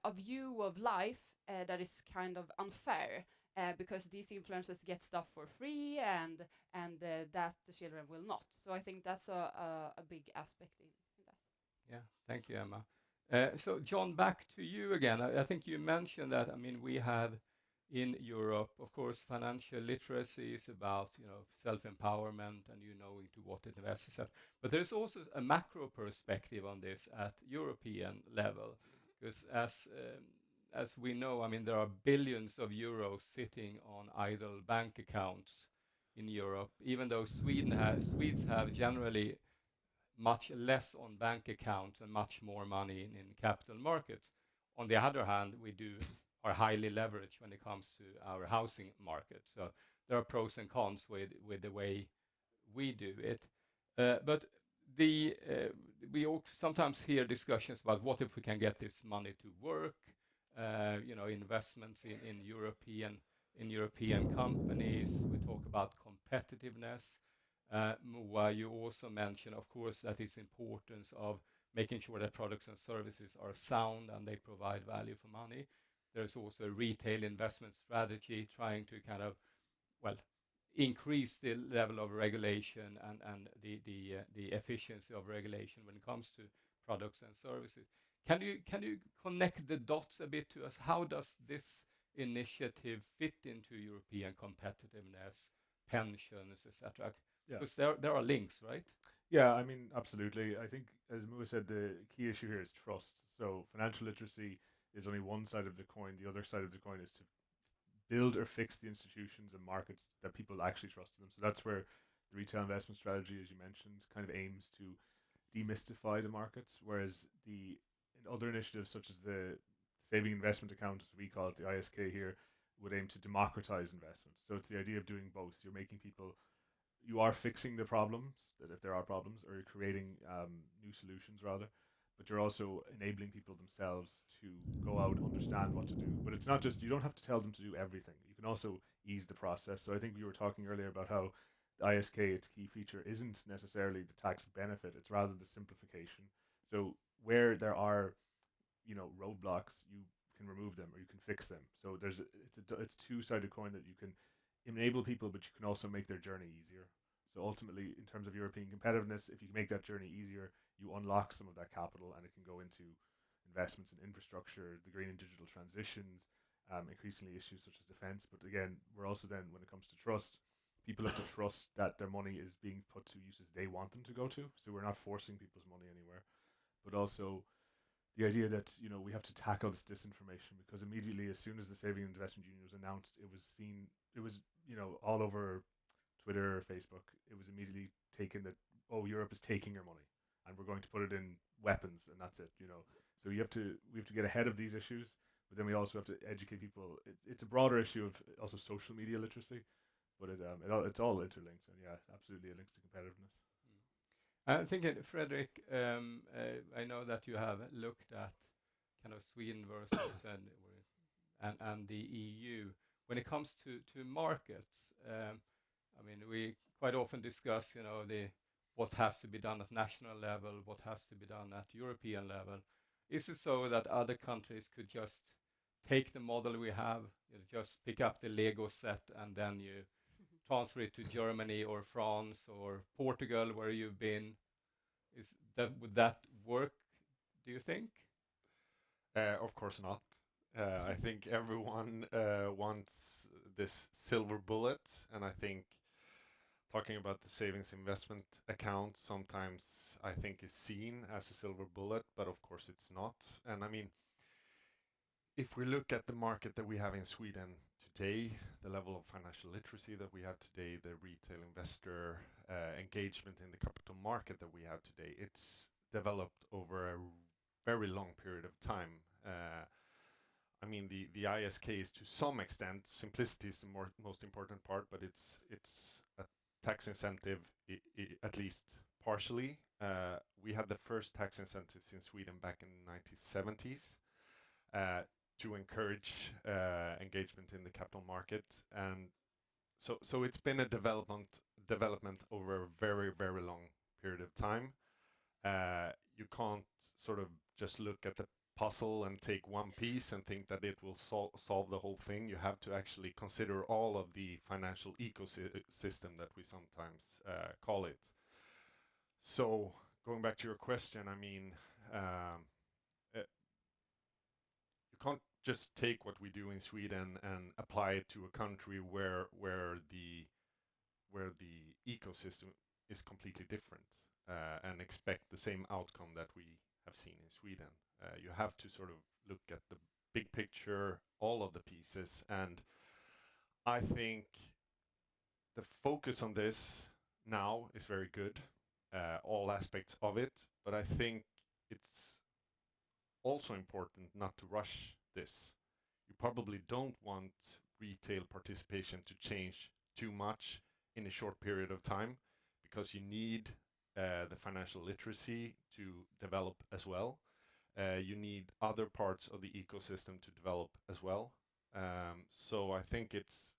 a view of life that is kind of unfair because these influencers get stuff for free and that the children will not. So I think that's a big aspect in that. Yeah, thank you, Emma. So, John, back to you again. I think you mentioned that. I mean, we have in Europe, of course, financial literacy is about self-empowerment and knowing to what it invests, etc. But there's also a macro perspective on this at European level, because as we know, I mean, there are billions of euros sitting on idle bank accounts in Europe, even though Swedes have generally much less on bank accounts and much more money in capital markets. On the other hand, we are highly leveraged when it comes to our housing market. So there are pros and cons with the way we do it. But we sometimes hear discussions about what if we can get this money to work, investments in European companies. We talk about competitiveness. Moa, you also mentioned, of course, that it's importance of making sure that products and services are sound and they provide value for money. There's also a retail investment strategy trying to kind of, increase the level of regulation and the efficiency of regulation when it comes to products and services. Can you connect the dots a bit to us? How does this initiative fit into European competitiveness, pensions, etc.? Yeah. Because there are links, right? Yeah, I mean, absolutely. I think, as Mua said, the key issue here is trust. So financial literacy is only one side of the coin. The other side of the coin is to build or fix the institutions and markets that people actually trust in them. So that's where the retail investment strategy, as you mentioned, kind of aims to demystify the markets, whereas in other initiatives such as the saving investment account, as we call it, the ISK here, would aim to democratize investment. So it's the idea of doing both. You are fixing the problems, that if there are problems, or you're creating new solutions rather, but you're also enabling people themselves to go out, understand what to do. But it's not just, you don't have to tell them to do everything. You can also ease the process. So I think we were talking earlier about how the ISK, its key feature isn't necessarily the tax benefit, it's rather the simplification. So where there are, roadblocks, you can remove them or you can fix them. So it's two-sided coin that you can enable people, but you can also make their journey easier. So ultimately, in terms of European competitiveness, if you make that journey easier, you unlock some of that capital and it can go into investments in infrastructure, the green and digital transitions, increasingly issues such as defense. But again, we're also then, when it comes to trust, people have to trust that their money is being put to uses they want them to go to. So we're not forcing people's money anywhere. But also the idea that, we have to tackle this disinformation, because immediately as soon as the Saving and Investment Union was announced, it was all over Twitter or Facebook. It was immediately taken that, Europe is taking your money and we're going to put it in weapons and that's it. So we have to get ahead of these issues, but then we also have to educate people. It's a broader issue of also social media literacy, but it's all interlinked, and yeah, absolutely it links to competitiveness. I'm thinking, Frederick, I know that you have looked at kind of Sweden versus and the EU. When it comes to markets, I mean, we quite often discuss, what has to be done at national level, what has to be done at European level. Is it so that other countries could just take the model we have, just pick up the Lego set and then you transfer it to Germany or France or Portugal, where you've been? Would that work, do you think? Of course not. I think everyone wants this silver bullet, and I think talking about the savings investment account sometimes I think is seen as a silver bullet, but of course it's not. And I mean, if we look at the market that we have in Sweden today, the level of financial literacy that we have today, the retail investor engagement in the capital market that we have today, it's developed over a very long period of time. I mean, the ISK is to some extent, simplicity is the most important part, but it's a tax incentive, at least partially. We had the first tax incentives in Sweden back in the 1970s to encourage engagement in the capital market, and so it's been a development over a very, very long period of time. You can't sort of just look at the puzzle and take one piece and think that it will solve the whole thing. You have to actually consider all of the financial ecosystem that we sometimes call it. So going back to your question, I mean, you can't just take what we do in Sweden and apply it to a country where the ecosystem is completely different and expect the same outcome that we have seen in Sweden. You have to sort of look at the big picture, all of the pieces, and I think the focus on this now is very good, all aspects of it, but I think it's also important not to rush this. You probably don't want retail participation to change too much in a short period of time, because you need the financial literacy to develop as well. You need other parts of the ecosystem to develop as well. So I think it's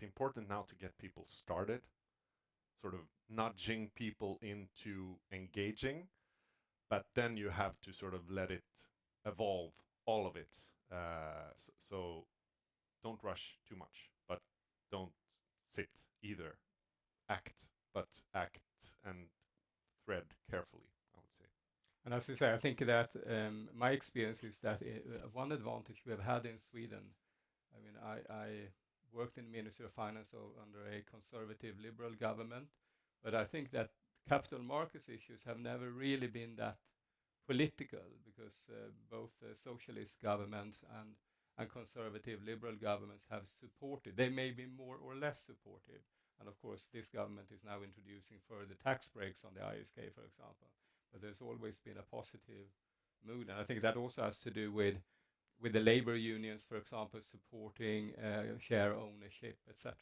important now to get people started, sort of nudging people into engaging, but then you have to sort of let it evolve, all of it. So don't rush too much, but don't sit either. Act, but act and thread carefully, I would say. And as you say, I think that my experience is that one advantage we have had in Sweden, I mean, I worked in the Ministry of Finance under a conservative liberal government, but I think that capital markets issues have never really been that political, because both socialist governments and conservative liberal governments have supported. They may be more or less supportive. And of course, this government is now introducing further tax breaks on the ISK, for example. But there's always been a positive mood. And I think that also has to do with the labor unions, for example, supporting share ownership, etc.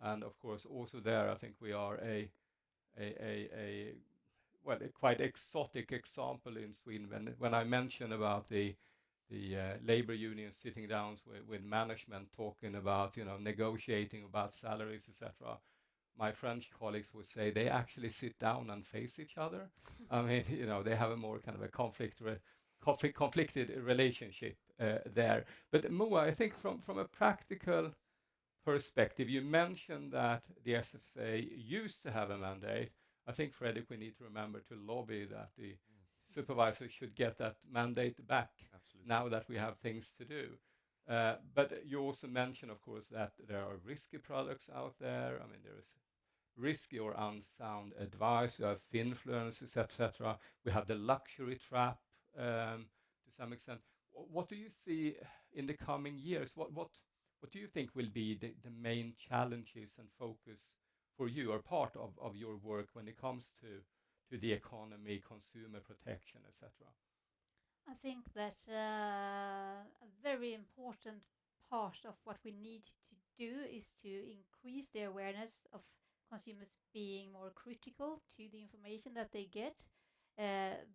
And of course, also there, I think we are a quite exotic example in Sweden. When I mentioned about the labor unions sitting down with management, talking about, negotiating about salaries, etc. My French colleagues would say they actually sit down and face each other. I mean, they have a more kind of a conflicted relationship there. But Moa, I think from a practical perspective, you mentioned that the SFSA used to have a mandate. I think, Fredrik, we need to remember to lobby that the supervisors should get that mandate back. Absolutely. Now that we have things to do. But you also mentioned, of course, that there are risky products out there. I mean, there is risky or unsound advice. You have finfluencers, etc. We have the luxury trap to some extent. What do you see in the coming years? What do you think will be the main challenges and focus for you, or part of your work when it comes to the economy, consumer protection, etc.? I think that a very important part of what we need to do is to increase the awareness of consumers being more critical to the information that they get,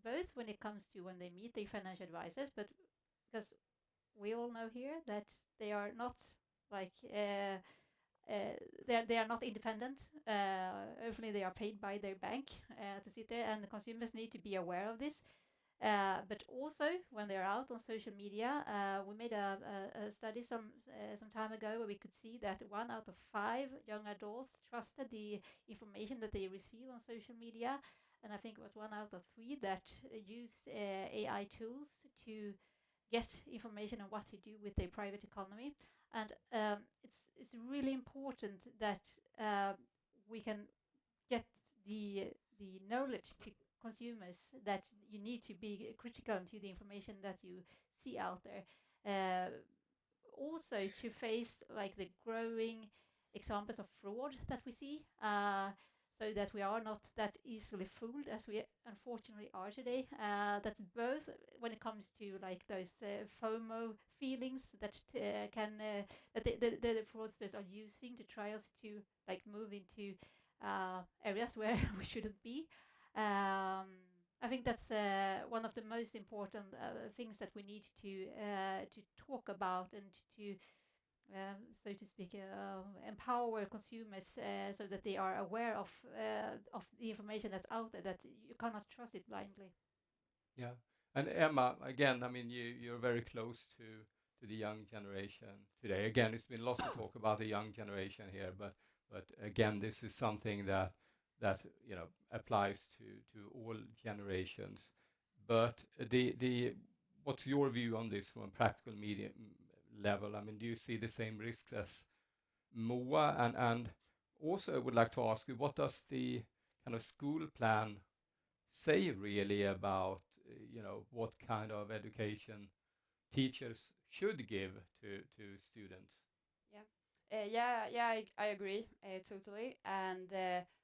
both when it comes to when they meet their financial advisors, but because we all know here that they are not like they are not independent. Hopefully they are paid by their bank to sit there, and the consumers need to be aware of this. But also when they're out on social media, we made a study some time ago where we could see that 1 out of 5 young adults trusted the information that they receive on social media, and I think it was 1 out of 3 that used AI tools to get information on what to do with their private economy. And it's really important that we can get the knowledge to consumers that you need to be critical to the information that you see out there. Also to face like the growing examples of fraud that we see, so that we are not that easily fooled as we unfortunately are today. That's both when it comes to like those FOMO feelings that that the fraudsters are using to try us to like move into areas where we shouldn't be. I think that's one of the most important things that we need to talk about and to so to speak, empower consumers so that they are aware of the information that's out there, that you cannot trust it blindly. Yeah. And Emma, again, I mean, you're very close to the young generation today. Again, it's been lots of talk about the young generation here, but again, this is something that applies to all generations. But the what's your view on this from a practical media level? I mean, do you see the same risks as Moa? And also, I would like to ask you, what does the kind of school plan say really about what kind of education teachers should give to students? I agree totally. And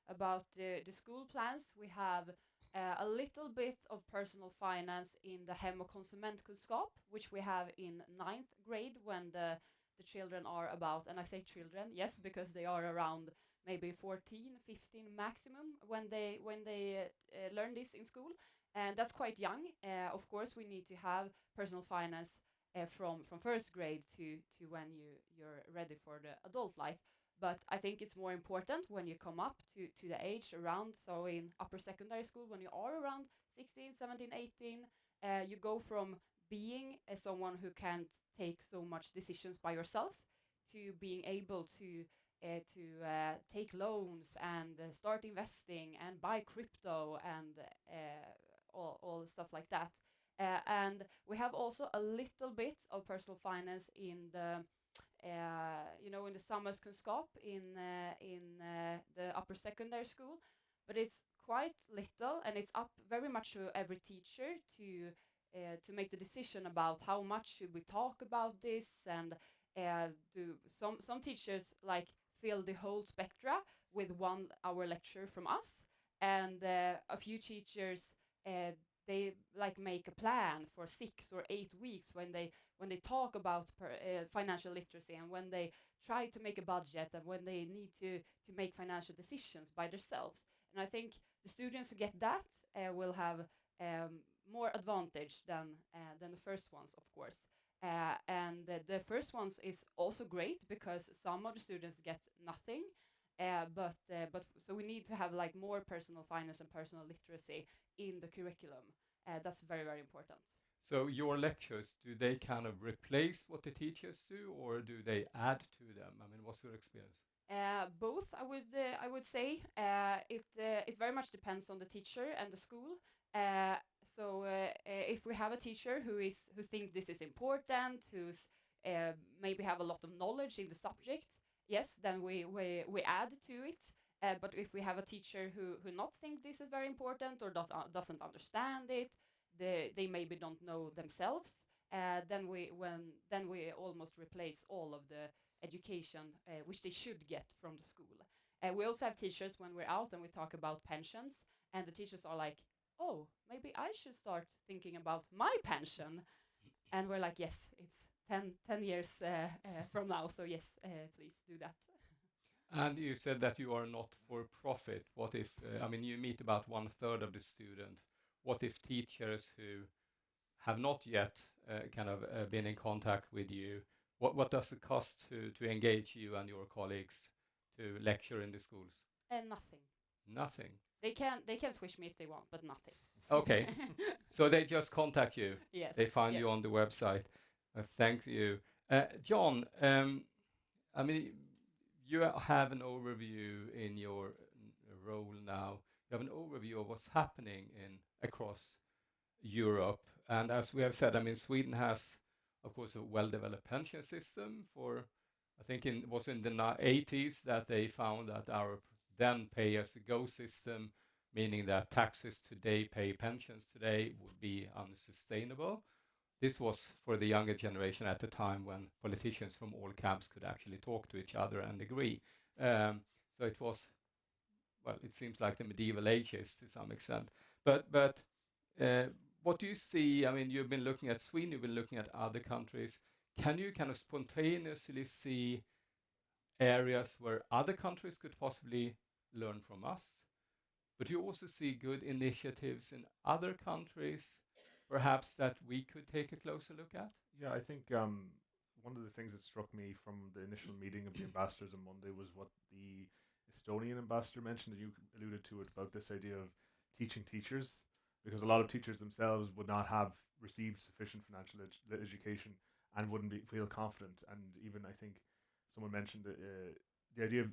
about the school plans, we have a little bit of personal finance in the Hem- och konsumentkunskap, which we have in 9th grade when the children are about, and I say children, yes, because they are around maybe 14, 15 maximum when they learn this in school, and that's quite young. Of course, we need to have personal finance from first grade to when you're ready for the adult life. But I think it's more important when you come up to the age around, so in upper secondary school, when you are around 16, 17, 18, you go from being someone who can't take so much decisions by yourself to being able to take loans and start investing and buy crypto and all stuff like that. And we have also a little bit of personal finance in the in the samhällskunskap in the upper secondary school, but it's quite little, and it's up very much to every teacher to make the decision about how much should we talk about this, and do some teachers like fill the whole spectra with 1 hour lecture from us, and a few teachers they like make a plan for 6 or 8 weeks when they talk about financial literacy, and when they try to make a budget, and when they need to make financial decisions by themselves. And I think the students who get that will have more advantage than the first ones, of course. And the first ones is also great because some of the students get nothing. But so we need to have like more personal finance and personal literacy in the curriculum. That's very, very important. So your lectures, do they kind of replace what the teachers do, or do they add to them? I mean, what's your experience? Both, I would say. It very much depends on the teacher and the school. So if we have a teacher who thinks this is important, who's maybe have a lot of knowledge in the subject, yes, then we add to it. But if we have a teacher who not think this is very important, or doesn't understand it, they maybe don't know themselves, then we almost replace all of the education which they should get from the school. We also have teachers when we're out and we talk about pensions, and the teachers are like, oh, maybe I should start thinking about my pension. And we're like, yes, it's 10 years from now, so yes, please do that. And you said that you are not for profit. What if, I mean, you meet about 1/3 of the students. What if teachers who have not yet been in contact with you, what does it cost to engage you and your colleagues to lecture in the schools? Nothing. Nothing. They can switch me if they want, but nothing. Okay. So they just contact you. Yes. They find you on the website. Thank you. John, I mean, you have an overview in your role now. You have an overview of what's happening across Europe. And as we have said, I mean, Sweden has, of course, a well-developed pension system. I think it was in the 80s that they found that our then pay-as-you-go system, meaning that taxes today pay pensions today, would be unsustainable. This was for the younger generation at the time when politicians from all camps could actually talk to each other and agree. So it was, well, it seems like the medieval ages to some extent. But what do you see? I mean, you've been looking at Sweden, you've been looking at other countries. Can you kind of spontaneously see areas where other countries could possibly learn from us? But you also see good initiatives in other countries, perhaps that we could take a closer look at? Yeah, I think one of the things that struck me from the initial meeting of the ambassadors on Monday was what the Estonian ambassador mentioned, and you alluded to it, about this idea of teaching teachers, because a lot of teachers themselves would not have received sufficient financial education and wouldn't feel confident. And even I think someone mentioned the idea of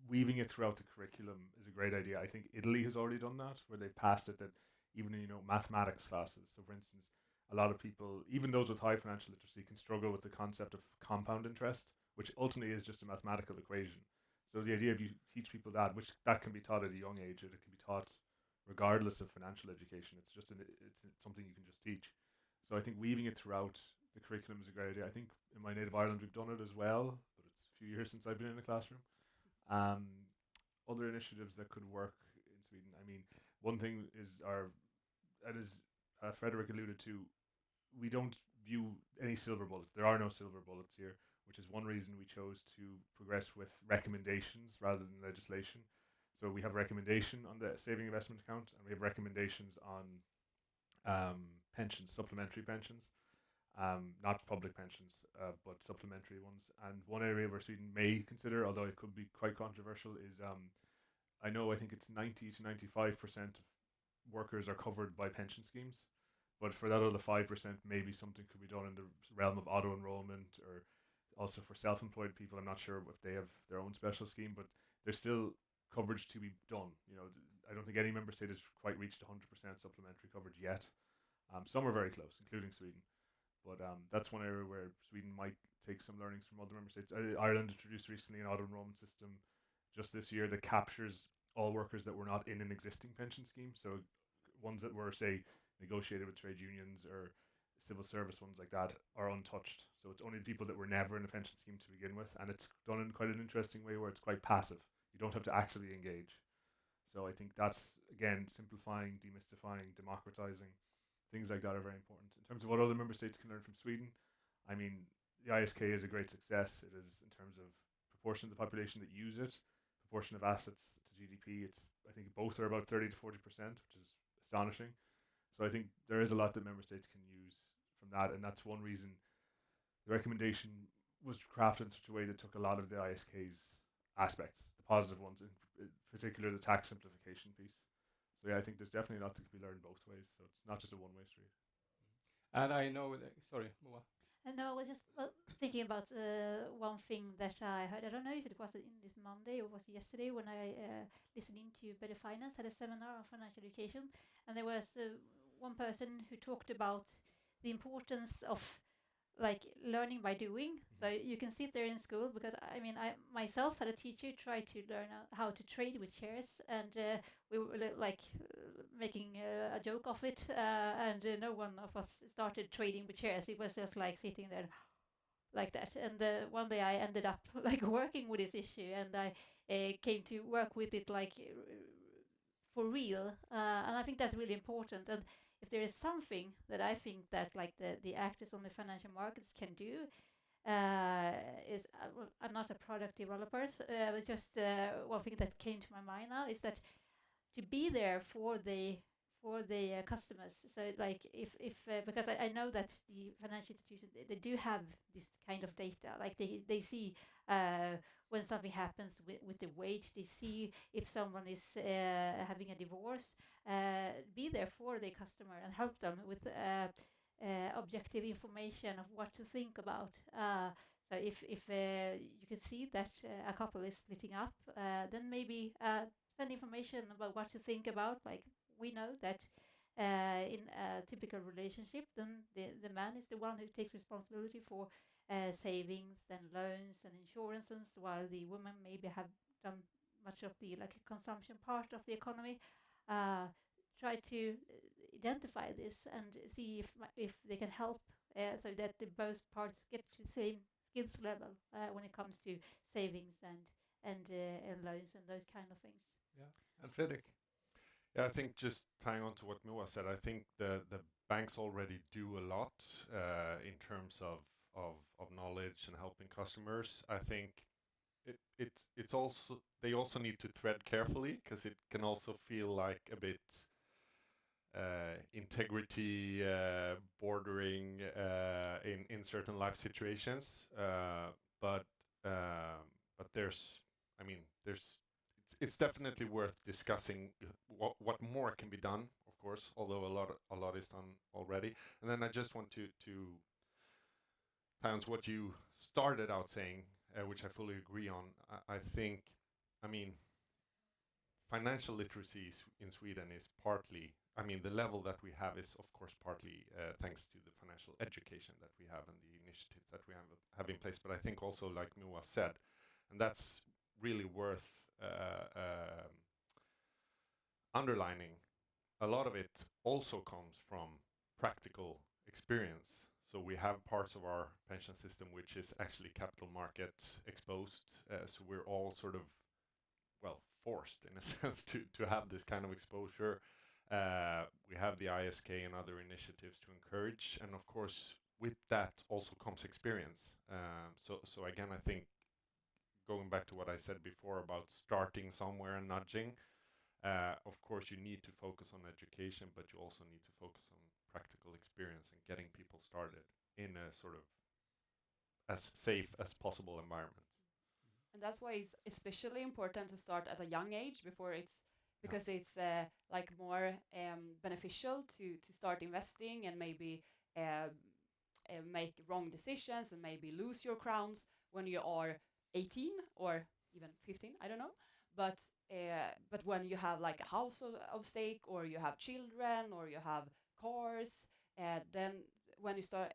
weaving it throughout the curriculum is a great idea. I think Italy has already done that, where they've passed it, that even in mathematics classes. So for instance, a lot of people, even those with high financial literacy, can struggle with the concept of compound interest, which ultimately is just a mathematical equation. So the idea of you teach people that, which that can be taught at a young age, it can be taught regardless of financial education. It's just it's something you can just teach. So I think weaving it throughout the curriculum is a great idea. I think in my native Ireland we've done it as well, but it's a few years since I've been in a classroom. Other initiatives that could work in Sweden. I mean, one thing is Frederick alluded to, we don't view any silver bullets. There are no silver bullets here, which is one reason we chose to progress with recommendations rather than legislation. So we have a recommendation on the saving investment account, and we have recommendations on pensions, supplementary pensions, not public pensions, but supplementary ones. And one area where Sweden may consider, although it could be quite controversial, is I think it's 90 to 95% of workers are covered by pension schemes. But for that other 5%, maybe something could be done in the realm of auto enrollment, or also for self-employed people. I'm not sure if they have their own special scheme, but there's still coverage to be done. I don't think any member state has quite reached 100% supplementary coverage yet. Some are very close, including Sweden. But that's one area where Sweden might take some learnings from other member states. Ireland introduced recently an auto enrollment system just this year that captures all workers that were not in an existing pension scheme. So ones that were, say, negotiated with trade unions or civil service ones like that are untouched. So it's only the people that were never in a pension scheme to begin with, and it's done in quite an interesting way where it's quite passive. You don't have to actively engage. So I think that's, again, simplifying, demystifying, democratizing. Things like that are very important. In terms of what other member states can learn from Sweden, I mean, the ISK is a great success. It is in terms of proportion of the population that use it, proportion of assets to GDP. I think both are about 30 to 40%, which is astonishing. So I think there is a lot that member states can use from that, and that's one reason the recommendation was crafted in such a way that took a lot of the ISK's aspects, the positive ones, in particular the tax simplification piece. So yeah, I think there's definitely a lot that can be learned both ways. So it's not just a one-way street. And I know, sorry, Moa. And no, I was just thinking about one thing that I heard. I don't know if it was in this Monday or was it yesterday when I listened into Better Finance, had a seminar on financial education, and there was one person who talked about the importance of learning by doing. So you can sit there in school, because I mean, I myself had a teacher try to learn how to trade with shares, and we were making a joke of it, and no one of us started trading with shares. It was just like sitting there like that. And one day I ended up working with this issue, and I came to work with it for real, and I think that's really important. And if there is something that I think that the actors on the financial markets can do, is I'm not a product developer, so, it's just one thing that came to my mind now is that to be there for the customers. So if because I know that the financial institutions, they do have this kind of data, they see when something happens with the wage, they see if someone is having a divorce, be there for the customer and help them with objective information of what to think about. So if you can see that a couple is splitting up, then maybe send information about what to think about. We know that in a typical relationship, then the man is the one who takes responsibility for savings and loans and insurances, while the woman maybe have done much of the like consumption part of the economy, try to identify this and see if they can help so that the both parts get to the same skills level when it comes to savings and loans and those kind of things. Yeah. And Fredrik? Yeah, I think just tying on to what Moa said, I think the banks already do a lot in terms of knowledge and helping customers. I think it's also, they also need to tread carefully, because it can also feel like a bit integrity bordering in certain life situations. But there's, I mean, it's definitely worth discussing what more can be done, of course, although a lot is done already. And then I just want to tie on to what you started out saying, which I fully agree on. I think, I mean, financial literacy in Sweden is partly, I mean, the level that we have is, of course, partly thanks to the financial education that we have and the initiatives that we have in place. But I think also, like Moa said, and that's really worth underlining, a lot of it also comes from practical experience. So we have parts of our pension system which is actually capital market exposed. So we're all sort of, well, forced in a sense to have this kind of exposure. We have the ISK and other initiatives to encourage, and of course with that also comes experience. So again, I think, going back to what I said before about starting somewhere and nudging, of course you need to focus on education, but you also need to focus on practical experience and getting people started in a sort of as safe as possible environment. And that's why it's especially important to start at a young age, because it's like more beneficial to start investing and maybe make wrong decisions and maybe lose your crowns when you are 18 or even 15, I don't know. But when you have like a house of stake, or you have children, or you have cars, then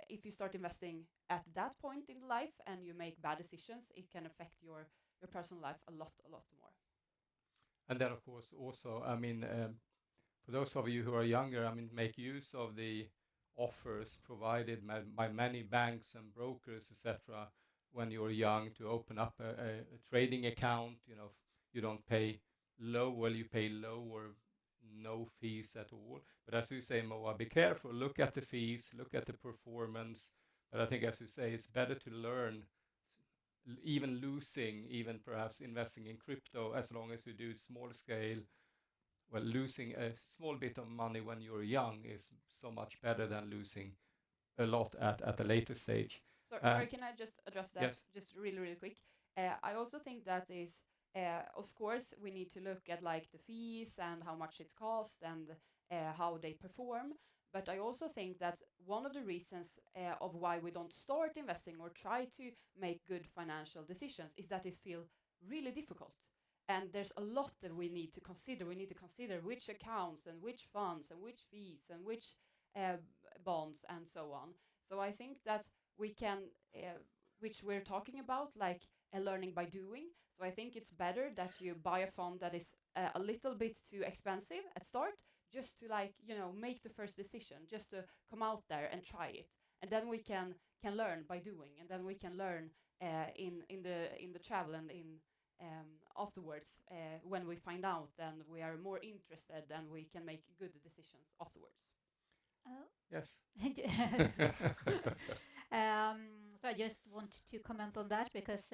if you start investing at that point in life and you make bad decisions, it can affect your personal life a lot more. And then, of course, also, I mean, for those of you who are younger, I mean, make use of the offers provided by many banks and brokers, etc. When you're young, to open up a trading account. You know, you don't pay low, well, you pay low or no fees at all. But as you say, Moa, be careful. Look at the fees, look at the performance. But I think, as you say, it's better to learn, even losing, even perhaps investing in crypto, as long as you do it small scale. Well, losing a small bit of money when you're young is so much better than losing a lot at a later stage. Sorry, can I just address that? Yes. Just really quick. I also think that is, of course, we need to look at like the fees and how much it costs and how they perform. But I also think that one of the reasons of why we don't start investing or try to make good financial decisions is that it feels really difficult. And there's a lot that we need to consider. We need to consider which accounts and which funds and which fees and which bonds and so on. So I think that we can, which we're talking about, like learning by doing. So I think it's better that you buy a fund that is a little bit too expensive at start, just to like, make the first decision, just to come out there and try it. And then we can learn by doing, and then we can learn in the travel and in afterwards, when we find out, and we are more interested, and we can make good decisions afterwards. Yes. So I just want to comment on that, because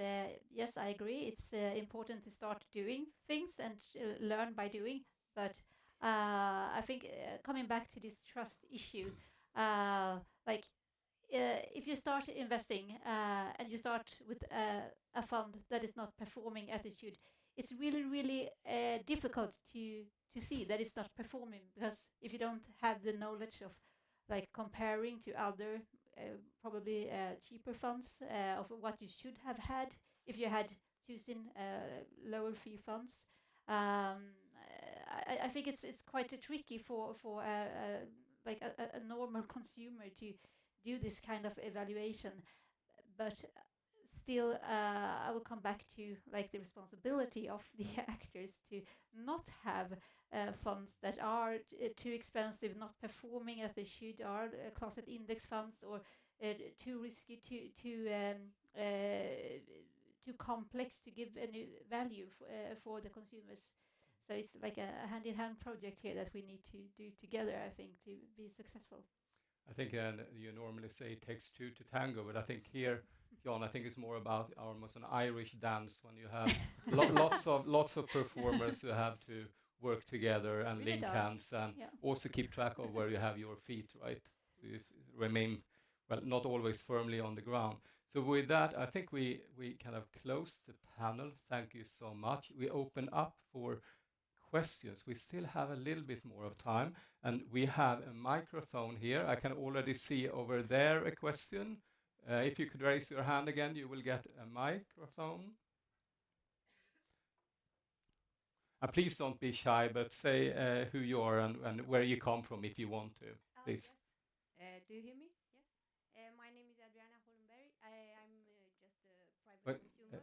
yes, I agree. It's important to start doing things and learn by doing. But I think coming back to this trust issue, if you start investing and you start with a fund that is not performing as it should, it's really difficult to see that it's not performing, because if you don't have the knowledge of like comparing to other probably cheaper funds of what you should have had if you had chosen lower fee funds, I think it's quite tricky for like a normal consumer to do this kind of evaluation. But still, I will come back to like the responsibility of the actors to not have funds that are too expensive, not performing as they should, are closet index funds, or too risky, too complex to give any value for the consumers. So it's like a hand-in-hand project here that we need to do together, I think, to be successful. I think you normally say it takes two to tango, but I think here, John, I think it's more about almost an Irish dance when you have lots of performers who have to work together and Really link does. hands and also keep track of where you have your feet, right? So you remain, well, not always firmly on the ground. So with that, I think we kind of close the panel. Thank you so much. We open up for questions. We still have a little bit more of time, and we have a microphone here. I can already see over there a question. If you could raise your hand again, you will get a microphone. And please don't be shy, but say who you are and where you come from if you want to, please. Yes. Do you hear me? Yes. My name is Adriana Holmberg. I'm just a private consumer.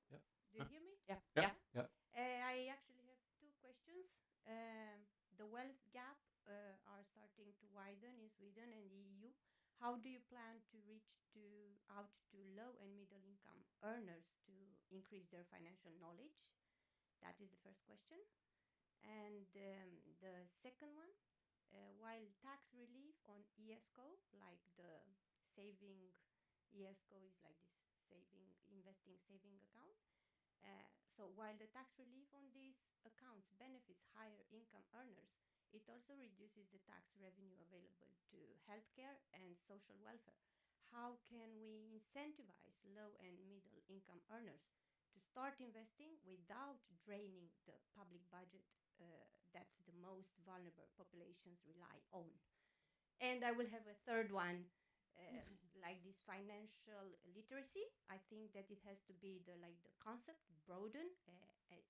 Yeah. Do you hear me? Yeah. Yeah. Yeah. I actually have two questions. The wealth gap are starting to widen in Sweden and the EU. How do you plan to reach out to low and middle income earners to increase their financial knowledge? That is the first question. And the second one, while tax relief on ESCO, like the saving ESCO is like this investing saving account. So while the tax relief on these accounts benefits higher income earners, it also reduces the tax revenue available to healthcare and social welfare. How can we incentivize low and middle income earners to start investing without draining the public budget that the most vulnerable populations rely on? And I will have a third one, like this financial literacy. I think that it has to be the concept broaden.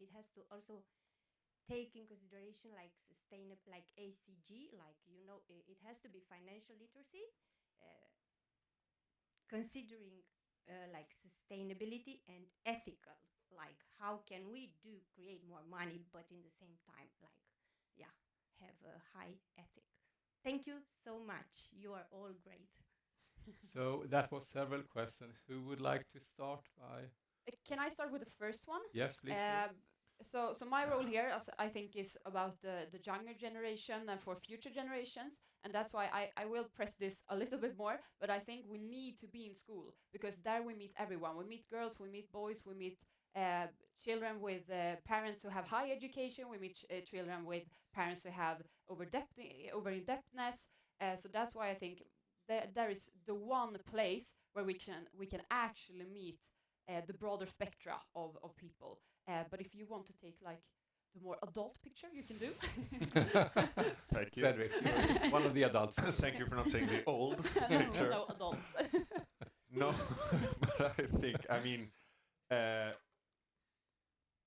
It has to also take in consideration like sustainable, like ACG, like it has to be financial literacy, considering like sustainability and ethical. Like how can we create more money, but in the same time, have a high ethic. Thank you so much. You are all great. So that was several questions. Who would like to start by? Can I start with the first one? Yes, please. So my role here, I think, is about the younger generation and for future generations, and that's why I will press this a little bit more. But I think we need to be in school, because there we meet everyone. We meet girls, we meet boys, we meet children with parents who have high education. We meet children with parents who have over-indebtedness. So that's why I think there is the one place where we can actually meet the broader spectra of people. But if you want to take like the more adult picture, you can do. Thank you. Fredrik, you're one of the adults. Thank you for not saying the old picture. No adults. No, but I think,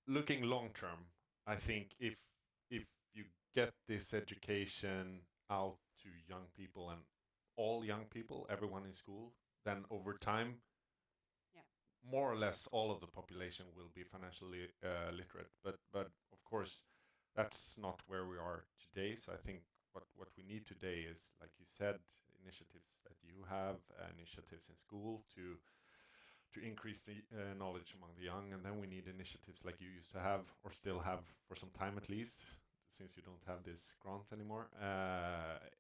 looking long term, I think if you get this education out to young people and all young people, everyone in school, then over time, more or less all of the population will be financially literate. But of course, that's not where we are today. So I think what we need today is, like you said, initiatives that you have, initiatives in school to increase the knowledge among the young, and then we need initiatives like you used to have, or still have for some time at least, since you don't have this grant anymore,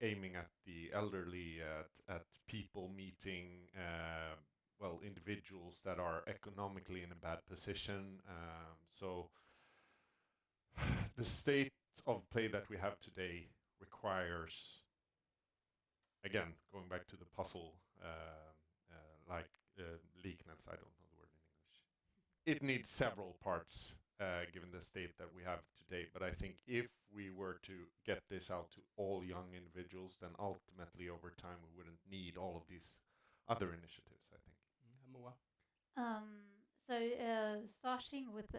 aiming at the elderly, at people meeting individuals that are economically in a bad position. So the state of play that we have today requires, again, going back to the puzzle, Liknelse, I don't know the word in English. It needs several parts, given the state that we have today. But I think if we were to get this out to all young individuals, then ultimately over time we wouldn't need all of these other initiatives, I think. Moa? Starting with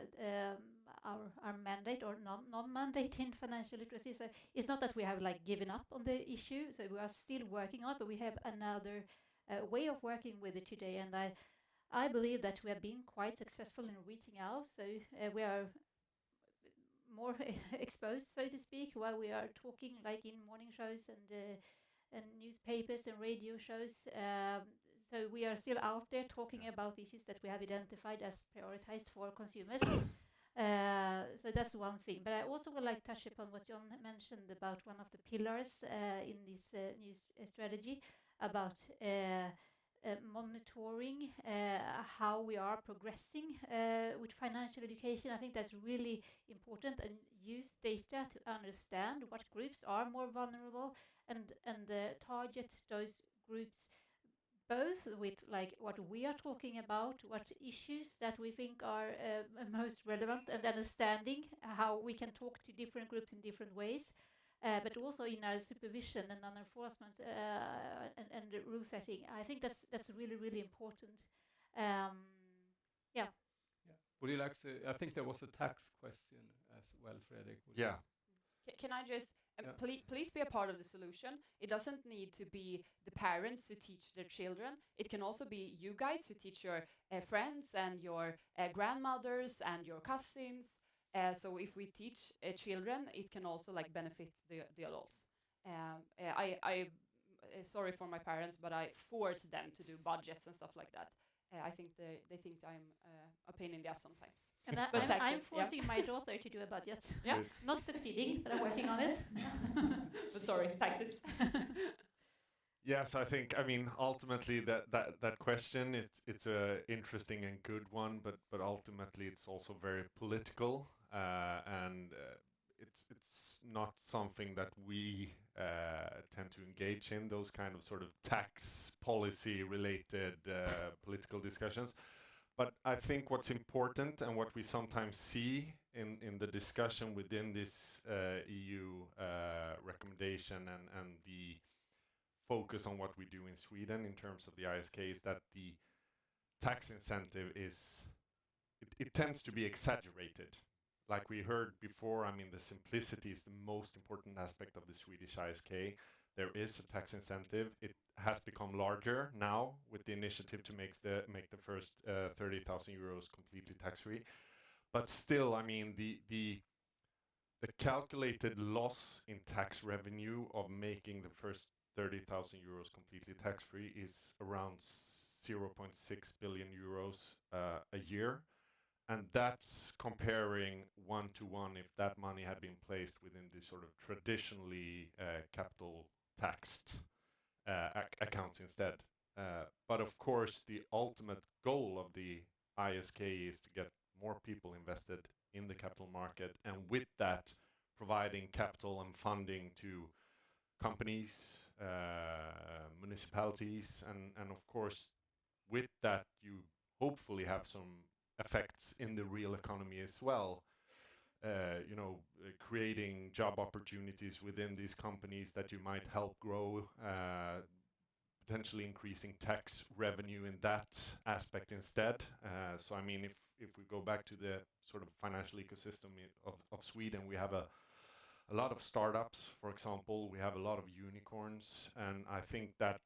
our mandate or non-mandate in financial literacy, so it's not that we have given up on the issue, so we are still working on it, but we have another way of working with it today, and I believe that we have been quite successful in reaching out, so we are more exposed, so to speak, while we are talking like in morning shows and newspapers and radio shows. So we are still out there talking about issues that we have identified as prioritized for consumers. So that's one thing. But I also would like to touch upon what John mentioned about one of the pillars in this new strategy about monitoring how we are progressing with financial education. I think that's really important, and use data to understand what groups are more vulnerable and target those groups both with like what we are talking about, what issues that we think are most relevant, and understanding how we can talk to different groups in different ways, but also in our supervision and enforcement and the rule setting. I think that's really, really important. Yeah. Would you like to? I think there was a tax question as well, Fredrik. Yeah. Can I just Yeah. please be a part of the solution? It doesn't need to be the parents who teach their children. It can also be you guys who teach your friends and your grandmothers and your cousins. So if we teach children, it can also like benefit the adults. I sorry for my parents, but I force them to do budgets and stuff like that. I think they think I'm a pain in the ass sometimes. And But I'm taxes, yeah. forcing my daughter to do a budget. Yeah. Good. Not succeeding, but I'm working on it. But sorry, taxes. Yes, I think. I mean, ultimately, that question it's a interesting and good one, but ultimately it's also very political, and it's not something that we tend to engage in, those kind of sort of tax policy related political discussions. But I think what's important and what we sometimes see in the discussion within this EU recommendation and the focus on what we do in Sweden in terms of the ISK is that the tax incentive it tends to be exaggerated. Like we heard before, I mean, the simplicity is the most important aspect of the Swedish ISK. There is a tax incentive. It has become larger now with the initiative to make the first 30,000 euros completely tax-free. But still, I mean, the calculated loss in tax revenue of making the first 30,000 euros completely tax-free is around 0.6 billion euros a year. And that's comparing one-to-one if that money had been placed within the sort of traditionally capital taxed accounts instead. But of course, the ultimate goal of the ISK is to get more people invested in the capital market, and with that, providing capital and funding to companies, municipalities, and of course, with that, you hopefully have some effects in the real economy as well. Creating job opportunities within these companies that you might help grow, potentially increasing tax revenue in that aspect instead. So I mean, if we go back to the sort of financial ecosystem of Sweden, we have a lot of startups, for example. We have a lot of unicorns, and I think that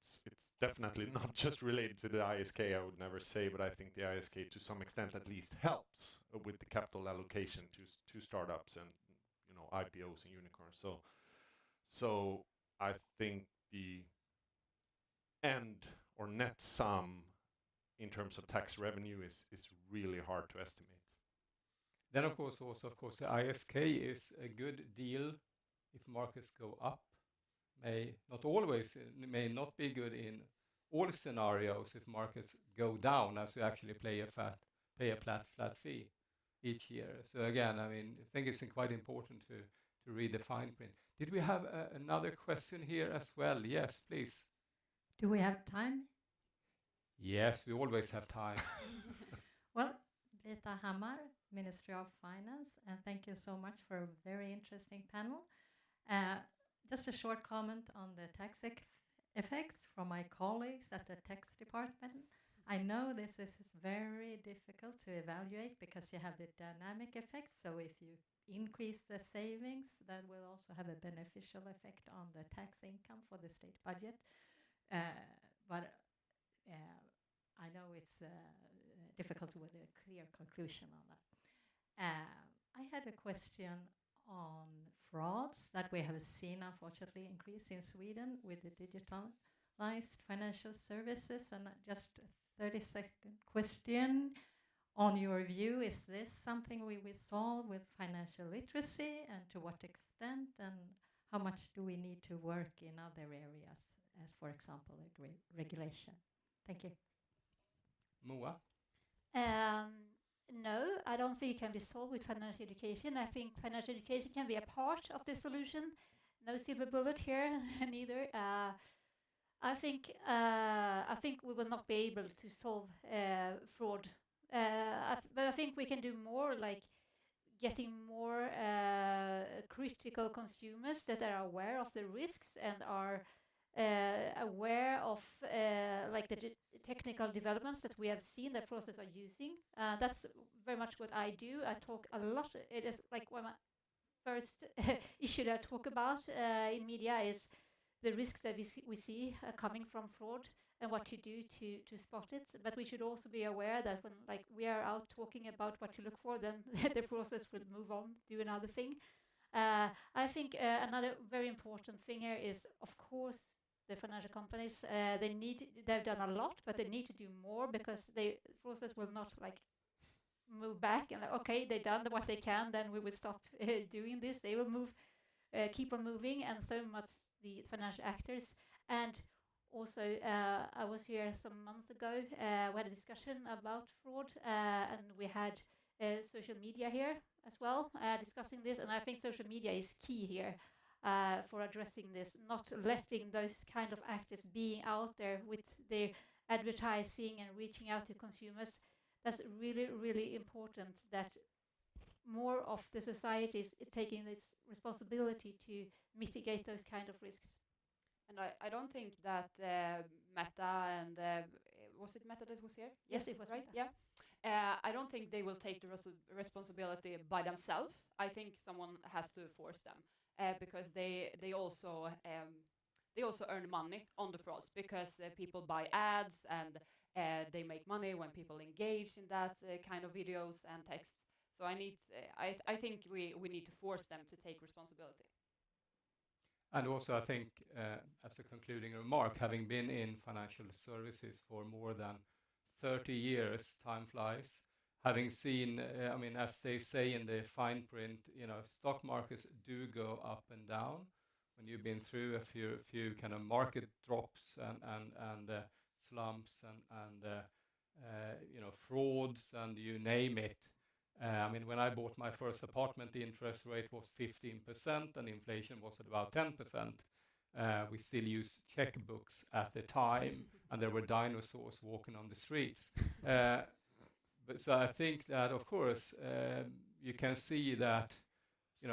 it's definitely not just related to the ISK, I would never say, but I think the ISK to some extent at least helps with the capital allocation to startups and IPOs and unicorns. So I think the end or net sum in terms of tax revenue is really hard to estimate. Then of course the ISK is a good deal if markets go up. May not be good in all scenarios if markets go down, as you actually pay a flat fee each year. So again, I mean, I think it's quite important to read the fine print. Did we have another question here as well? Yes, please. Do we have time? Yes, we always have time. Well, Brita Hammar, Ministry of Finance, and thank you so much for a very interesting panel. Just a short comment on the tax effects from my colleagues at the tax department. I know this is very difficult to evaluate because you have the dynamic effects. So if you increase the savings, that will also have a beneficial effect on the tax income for the state budget. But I know know it's difficult with a clear conclusion on that. I had a question on frauds that we have seen, unfortunately, increase in Sweden with the digitalized financial services. And just a 30-second question. On your view, is this something we will solve with financial literacy, and to what extent, and how much do we need to work in other areas, as for example, regulation? Thank you. Moa? No, I don't think it can be solved with financial education. I think financial education can be a part of the solution. No silver bullet here, neither. I think we will not be able to solve fraud, but I think we can do more, like getting more critical consumers that are aware of the risks and are aware of like the technical developments that we have seen that fraudsters are using. That's very much what I do. I talk a lot. It is like one of my first issue that I talk about in media is the risks that we see coming from fraud and what to do to spot it. But we should also be aware that when like we are out talking about what to look for, then the fraudsters will move on, do another thing. I think another very important thing here is, of course, the financial companies. They've done a lot, but they need to do more, because fraudsters will not like move back and like, okay, they've done what they can, then we will stop doing this. They will keep on moving, and so much the financial actors. And also, I was here some months ago. We had a discussion about fraud, and we had social media here as well, discussing this. And I think social media is key here for addressing this, not letting those kind of actors being out there with their advertising and reaching out to consumers. That's really, really important, that more of the society is taking this responsibility to mitigate those kind of risks. And I don't think that Meta and was it Meta that was here? Yes, it was right. Meta. Yeah. I don't think they will take the responsibility by themselves. I think someone has to force them, because they also earn money on the frauds, because people buy ads and they make money when people engage in that kind of videos and texts. So I think we need to force them to take responsibility. And also, I think, as a concluding remark, having been in financial services for more than 30 years, time flies. Having seen, I mean, as they say in the fine print, stock markets do go up and down. When you've been through a few kind of market drops and slumps and frauds and you name it. I mean, when I bought my first apartment, the interest rate was 15% and inflation was at about 10%. We still used checkbooks at the time, and there were dinosaurs walking on the streets. But so I think that, of course, you can see that,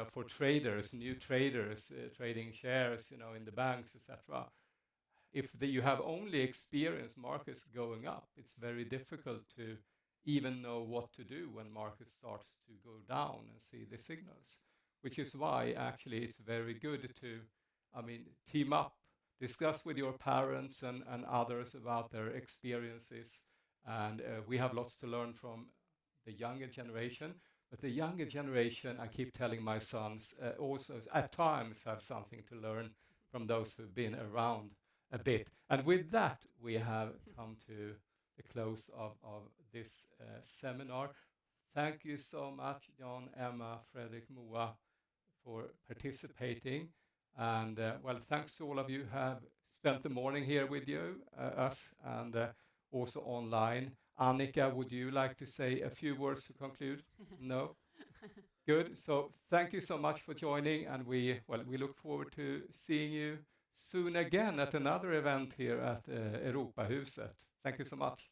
for traders, new traders, trading shares, in the banks, etc. If you have only experienced markets going up, it's very difficult to even know what to do when market starts to go down and see the signals, which is why actually it's very good to, team up, discuss with your parents and others about their experiences. And we have lots to learn from the younger generation, but the younger generation, I keep telling my sons, also at times have something to learn from those who've been around a bit. And with that, we have come to the close of this seminar. Thank you so much, John, Emma, Fredrik, Moa, for participating. And thanks to all of you who have spent the morning here with us, and also online. Annika, would you like to say a few words to conclude? No? Good. So thank you so much for joining, and we look forward to seeing you soon again at another event here at Europahuset. Thank you so much.